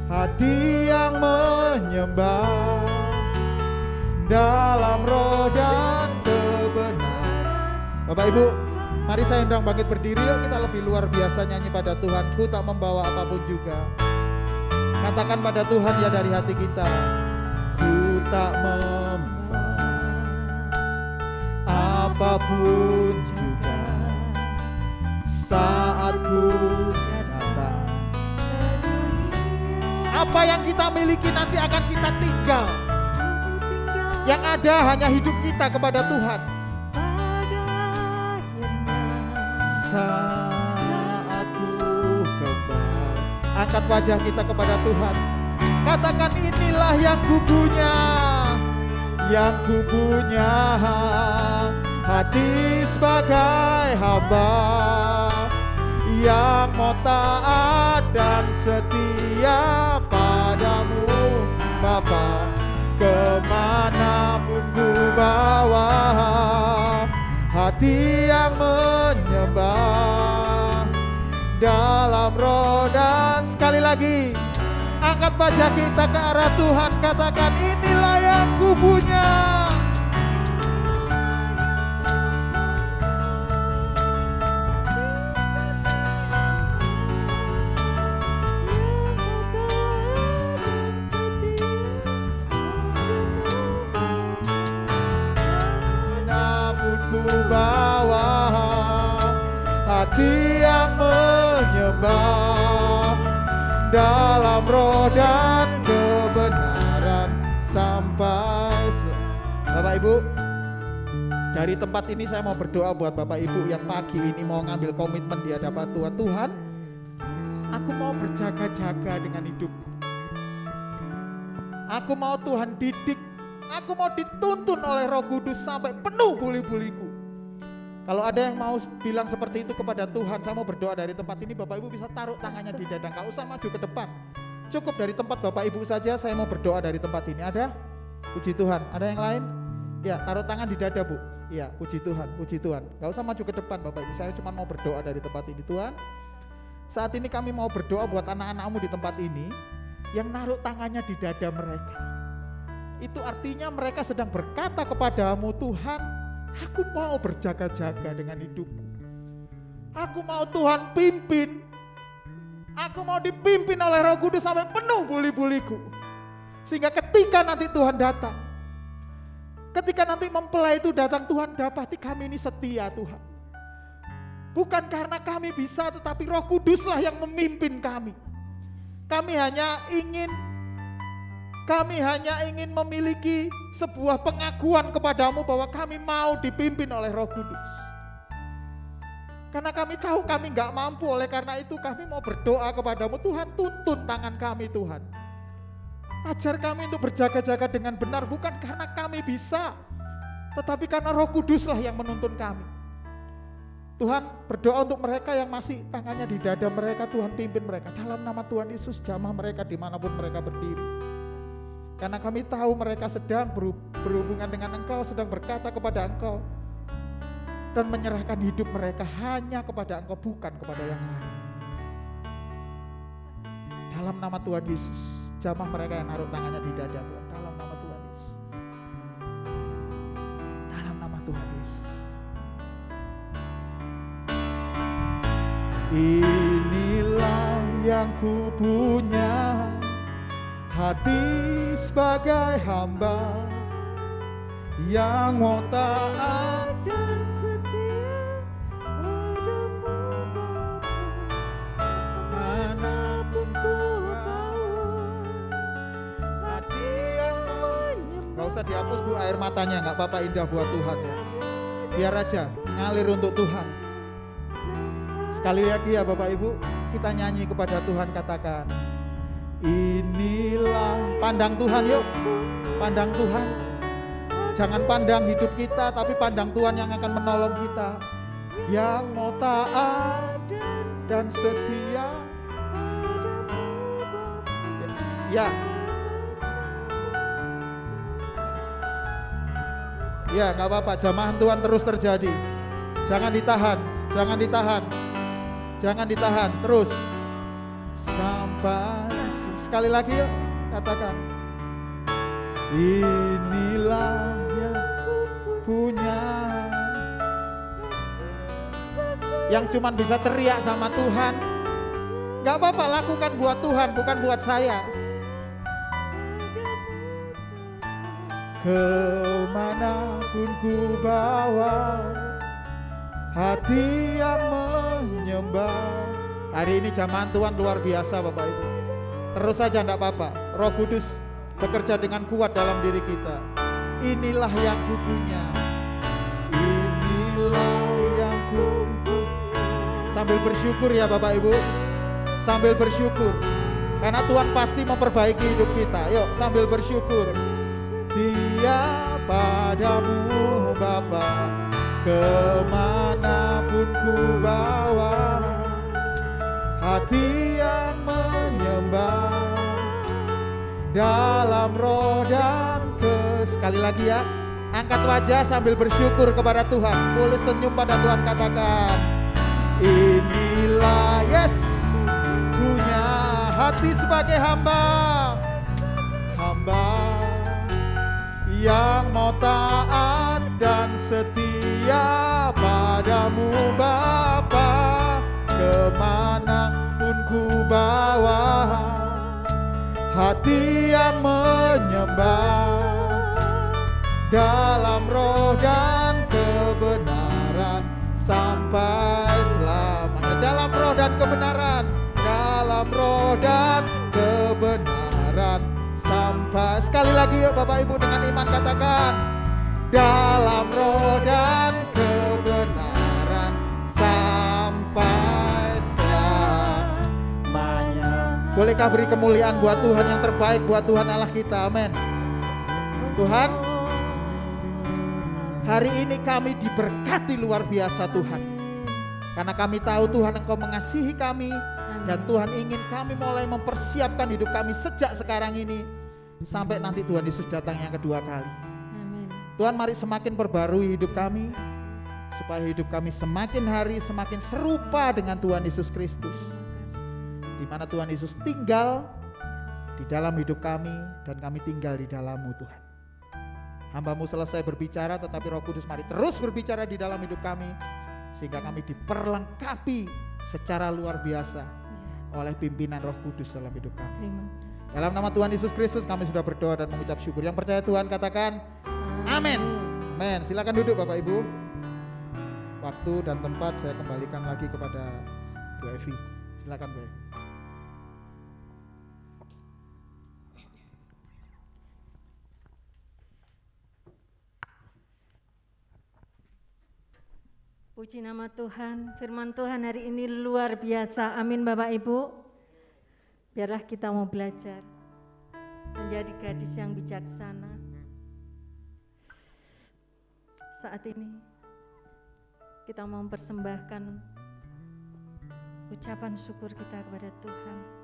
Speaker 3: hati yang menyembah dalam roh dan kebenaran. Bapak Ibu, mari saya undang bangkit berdiri, yuk kita lebih luar biasa nyanyi pada Tuhan. Ku tak membawa apapun juga. Katakan pada Tuhan ya dari hati kita. Ku tak membawa apapun juga saat ku Apa yang kita miliki nanti akan kita tinggal. Yang ada hanya hidup kita kepada Tuhan. Saat ku kembali, angkat wajah kita kepada Tuhan. Katakan, inilah yang ku punya, yang ku punya, hati sebagai hamba yang mau taat dan setia padamu Bapa. Kemanapun ku bawa, hati yang menyembah dalam roh. Dan sekali lagi, angkat wajah kita ke arah Tuhan. Katakan, inilah yang ku punya. Bawa hati yang menyembah dalam roh dan kebenaran sampai. Bapak Ibu, dari tempat ini saya mau berdoa buat Bapak Ibu yang pagi ini mau ngambil komitmen di hadapan Tuhan. Tuhan, aku mau berjaga-jaga dengan hidupku. Aku mau Tuhan didik. Aku mau dituntun oleh Roh Kudus sampai penuh buli-buliku. Kalau ada yang mau bilang seperti itu kepada Tuhan, saya mau berdoa dari tempat ini. Bapak Ibu bisa taruh tangannya di dada, gak usah maju ke depan. Cukup dari tempat Bapak Ibu saja, saya mau berdoa dari tempat ini. Ada? Puji Tuhan. Ada yang lain? Ya, taruh tangan di dada, Bu. Ya, puji Tuhan, puji Tuhan. Gak usah maju ke depan Bapak Ibu, saya cuma mau berdoa dari tempat ini. Tuhan, saat ini kami mau berdoa buat anak-anakmu di tempat ini yang naruh tangannya di dada mereka. Itu artinya mereka sedang berkata kepadamu, Tuhan, aku mau berjaga-jaga dengan hidupku. Aku mau Tuhan pimpin. Aku mau dipimpin oleh Roh Kudus sampai penuh buli-buliku. Sehingga ketika nanti Tuhan datang, ketika nanti mempelai itu datang, Tuhan dapati kami ini setia Tuhan. Bukan karena kami bisa, tetapi Roh Kuduslah yang memimpin kami. Kami hanya ingin memiliki sebuah pengakuan kepadamu bahwa kami mau dipimpin oleh Roh Kudus. Karena kami tahu kami gak mampu, oleh karena itu kami mau berdoa kepadamu, Tuhan tuntun tangan kami Tuhan. Ajar kami untuk berjaga-jaga dengan benar, bukan karena kami bisa, tetapi karena Roh Kuduslah yang menuntun kami. Tuhan, berdoa untuk mereka yang masih tangannya di dada mereka, Tuhan pimpin mereka. Dalam nama Tuhan Yesus, jamah mereka dimanapun mereka berdiri. Karena kami tahu mereka sedang berhubungan dengan Engkau, sedang berkata kepada Engkau, dan menyerahkan hidup mereka hanya kepada Engkau, bukan kepada yang lain. Dalam nama Tuhan Yesus, jamah mereka yang naruh tangannya di dada Tuhan. Dalam nama Tuhan Yesus. Dalam nama Tuhan Yesus. Inilah yang ku punya, hati sebagai hamba yang mau taat dan setia padamu Bapa. Manapun ku bawa, hati yang menyembah. Gak usah dihapus Bu air matanya, gak apa-apa, indah buat Tuhan ya. Biar aja ngalir untuk Tuhan. Sekali lagi ya Bapak Ibu, kita nyanyi kepada Tuhan, katakan, inilah, pandang Tuhan yuk, pandang Tuhan. Jangan pandang hidup kita, tapi pandang Tuhan yang akan menolong kita. Yang mau taat dan setia. Ya. Ya, gak apa-apa, jamahan Tuhan terus terjadi. Jangan ditahan, jangan ditahan. Jangan ditahan, terus. Sampai, sekali lagi yuk, katakan. Inilah yang ku punya. Yang cuman bisa teriak sama Tuhan. Gak apa-apa, lakukan buat Tuhan, bukan buat saya. Kemanapun ku bawa, hati yang menyembah. Hari ini jamahan Tuhan luar biasa Bapak Ibu. Terus saja enggak apa-apa. Roh Kudus bekerja dengan kuat dalam diri kita. Inilah yang kupunya. Inilah yang kupunya. Sambil bersyukur ya Bapak Ibu. Sambil bersyukur. Karena Tuhan pasti memperbaiki hidup kita. Yuk sambil bersyukur. Dia padamu Bapa, kemanapun ku bawa, hati yang menyembah dalam roh dan sekali lagi ya, angkat wajah sambil bersyukur kepada Tuhan. Boleh senyum pada Tuhan, katakan inilah yes, punya hati sebagai hamba yang mau taat dan setia padamu Bapa, kemanapun ku bawa, hati yang menyembah dalam roh dan kebenaran sampai selamanya. Dalam roh dan kebenaran, dalam roh dan kebenaran sampai. Sekali lagi yuk Bapak Ibu dengan iman katakan, dalam roh dan kebenaran sampai selamanya. Bolehkah beri kemuliaan buat Tuhan yang terbaik, buat Tuhan Allah kita, amin. Tuhan, hari ini kami diberkati luar biasa Tuhan, karena kami tahu Tuhan Engkau mengasihi kami. Dan Tuhan ingin kami mulai mempersiapkan hidup kami sejak sekarang ini sampai nanti Tuhan Yesus datang yang kedua kali.
Speaker 1: Amin.
Speaker 3: Tuhan mari semakin perbarui hidup kami, supaya hidup kami semakin hari semakin serupa dengan Tuhan Yesus Kristus, di mana Tuhan Yesus tinggal di dalam hidup kami dan kami tinggal di dalam-Mu Tuhan. Hamba-Mu selesai berbicara, tetapi Roh Kudus mari terus berbicara di dalam hidup kami, sehingga kami diperlengkapi secara luar biasa oleh pimpinan Roh Kudus dalam hidup kami. Dalam nama Tuhan Yesus Kristus kami sudah berdoa dan mengucap syukur. Yang percaya Tuhan katakan amin. Amin. Silakan duduk Bapak Ibu. Waktu dan tempat saya kembalikan lagi kepada Bu Evi. Silakan Bu Evi.
Speaker 1: Puji nama Tuhan, firman Tuhan hari ini luar biasa. Amin Bapak Ibu. Biarlah kita mau belajar menjadi gadis yang bijaksana. Saat ini kita mau mempersembahkan ucapan syukur kita kepada Tuhan.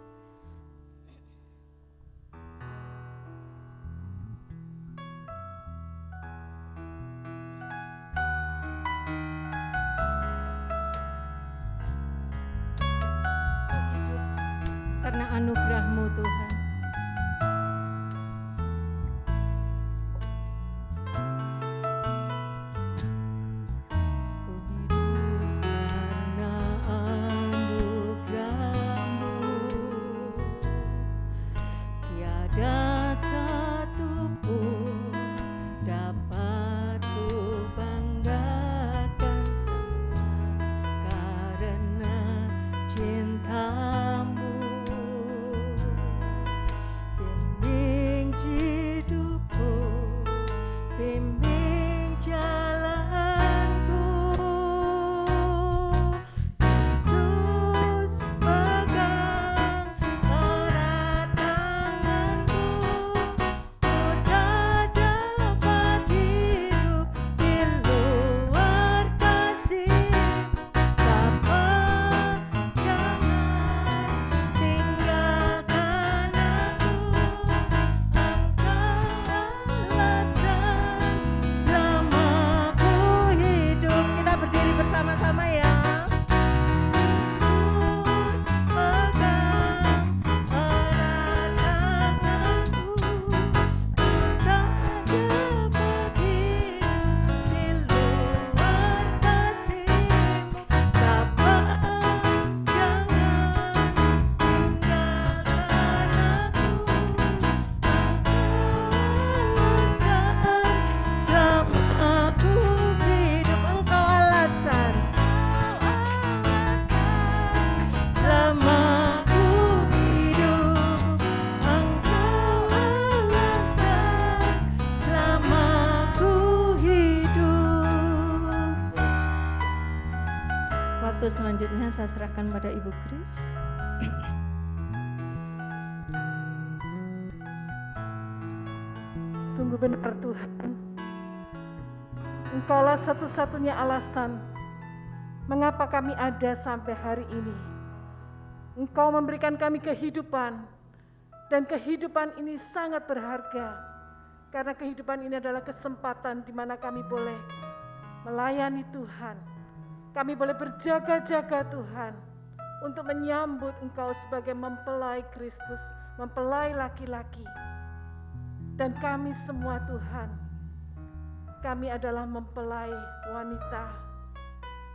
Speaker 1: Karena anugerah-Mu Tuhan. Ku hidup karena anugerah-Mu. Tiada satu pun dapat ku banggakan semua karena cinta-Mu. saya serahkan pada Ibu Kris.
Speaker 4: Sungguh benar Tuhan, Engkaulah satu-satunya alasan mengapa kami ada sampai hari ini. Engkau memberikan kami kehidupan, dan kehidupan ini sangat berharga, karena kehidupan ini adalah kesempatan di mana kami boleh melayani Tuhan. Kami boleh berjaga-jaga Tuhan untuk menyambut Engkau sebagai mempelai Kristus, mempelai laki-laki. Dan kami semua Tuhan, kami adalah mempelai wanita.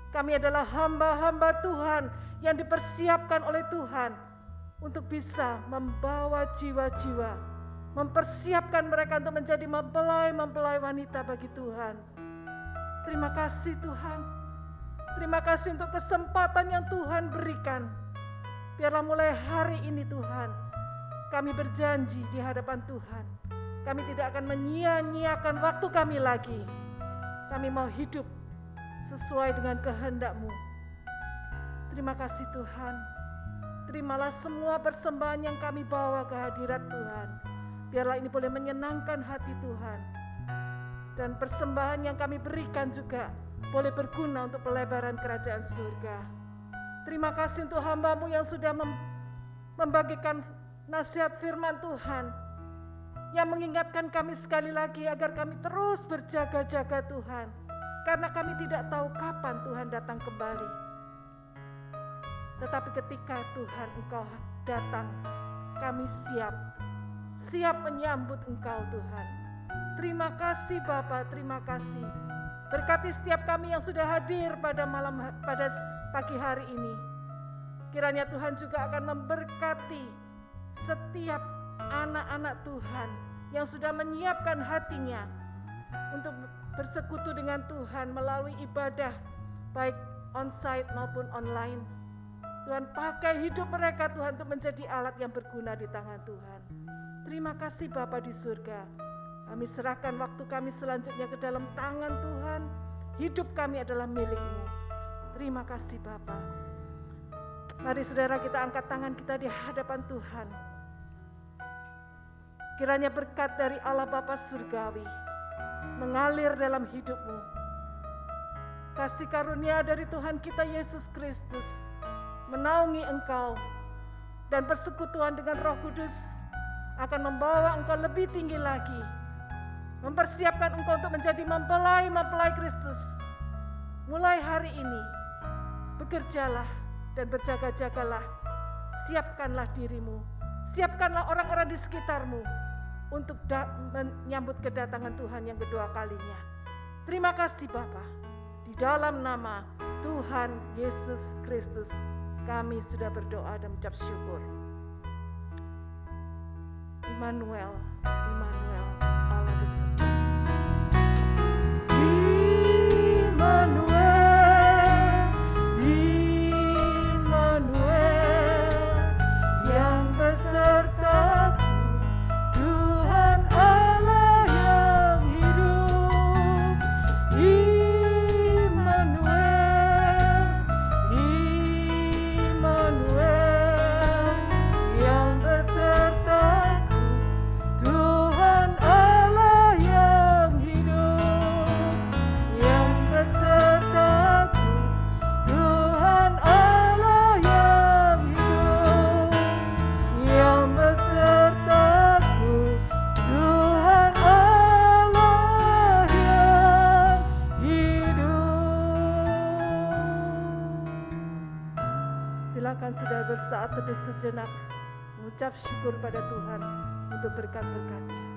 Speaker 4: Kami adalah hamba-hamba Tuhan yang dipersiapkan oleh Tuhan untuk bisa membawa jiwa-jiwa, mempersiapkan mereka untuk menjadi mempelai-mempelai wanita bagi Tuhan. Terima kasih Tuhan. Terima kasih untuk kesempatan yang Tuhan berikan. Biarlah mulai hari ini Tuhan, kami berjanji di hadapan Tuhan, kami tidak akan menyia-nyiakan waktu kami lagi. Kami mau hidup sesuai dengan kehendak-Mu. Terima kasih Tuhan. Terimalah semua persembahan yang kami bawa ke hadirat Tuhan. Biarlah ini boleh menyenangkan hati Tuhan. Dan persembahan yang kami berikan juga boleh berguna untuk pelebaran kerajaan surga. Terima kasih untuk hamba-Mu yang sudah membagikan nasihat firman Tuhan, yang mengingatkan kami sekali lagi agar kami terus berjaga-jaga Tuhan, karena kami tidak tahu kapan Tuhan datang kembali. Tetapi ketika Tuhan Engkau datang, kami siap menyambut Engkau Tuhan. Terima kasih Bapa, terima kasih. Berkati setiap kami yang sudah hadir pada pagi hari ini. Kiranya Tuhan juga akan memberkati setiap anak-anak Tuhan yang sudah menyiapkan hatinya untuk bersekutu dengan Tuhan melalui ibadah baik onsite maupun online. Tuhan pakai hidup mereka Tuhan untuk menjadi alat yang berguna di tangan Tuhan. Terima kasih Bapa di surga. Kami serahkan waktu kami selanjutnya ke dalam tangan Tuhan. Hidup kami adalah milik-Mu. Terima kasih Bapa. Mari saudara kita angkat tangan kita di hadapan Tuhan. Kiranya berkat dari Allah Bapa Surgawi mengalir dalam hidup-Mu. Kasih karunia dari Tuhan kita Yesus Kristus menaungi engkau, dan persekutuan dengan Roh Kudus akan membawa engkau lebih tinggi lagi, mempersiapkan engkau untuk menjadi mempelai Kristus. Mulai hari ini, bekerjalah dan berjaga-jagalah, siapkanlah dirimu, siapkanlah orang-orang di sekitarmu untuk menyambut kedatangan Tuhan yang kedua kalinya. Terima kasih Bapa. Di dalam nama Tuhan Yesus Kristus, kami sudah berdoa dan mengucap syukur. Immanuel, Immanuel, Allah beserta. Immanuel, Immanuel, yang besertaku, Tuhan Allah yang hidup. Immanuel, Immanuel, yang besertaku, Tuhan Allah yang hidup. Yang besertaku, Tuhan Allah yang hidup. Yang besertaku, Tuhan Allah yang hidup. Silakan sudah bersaat teduh sejenak, mengucap syukur pada Tuhan untuk berkat-berkat-Nya.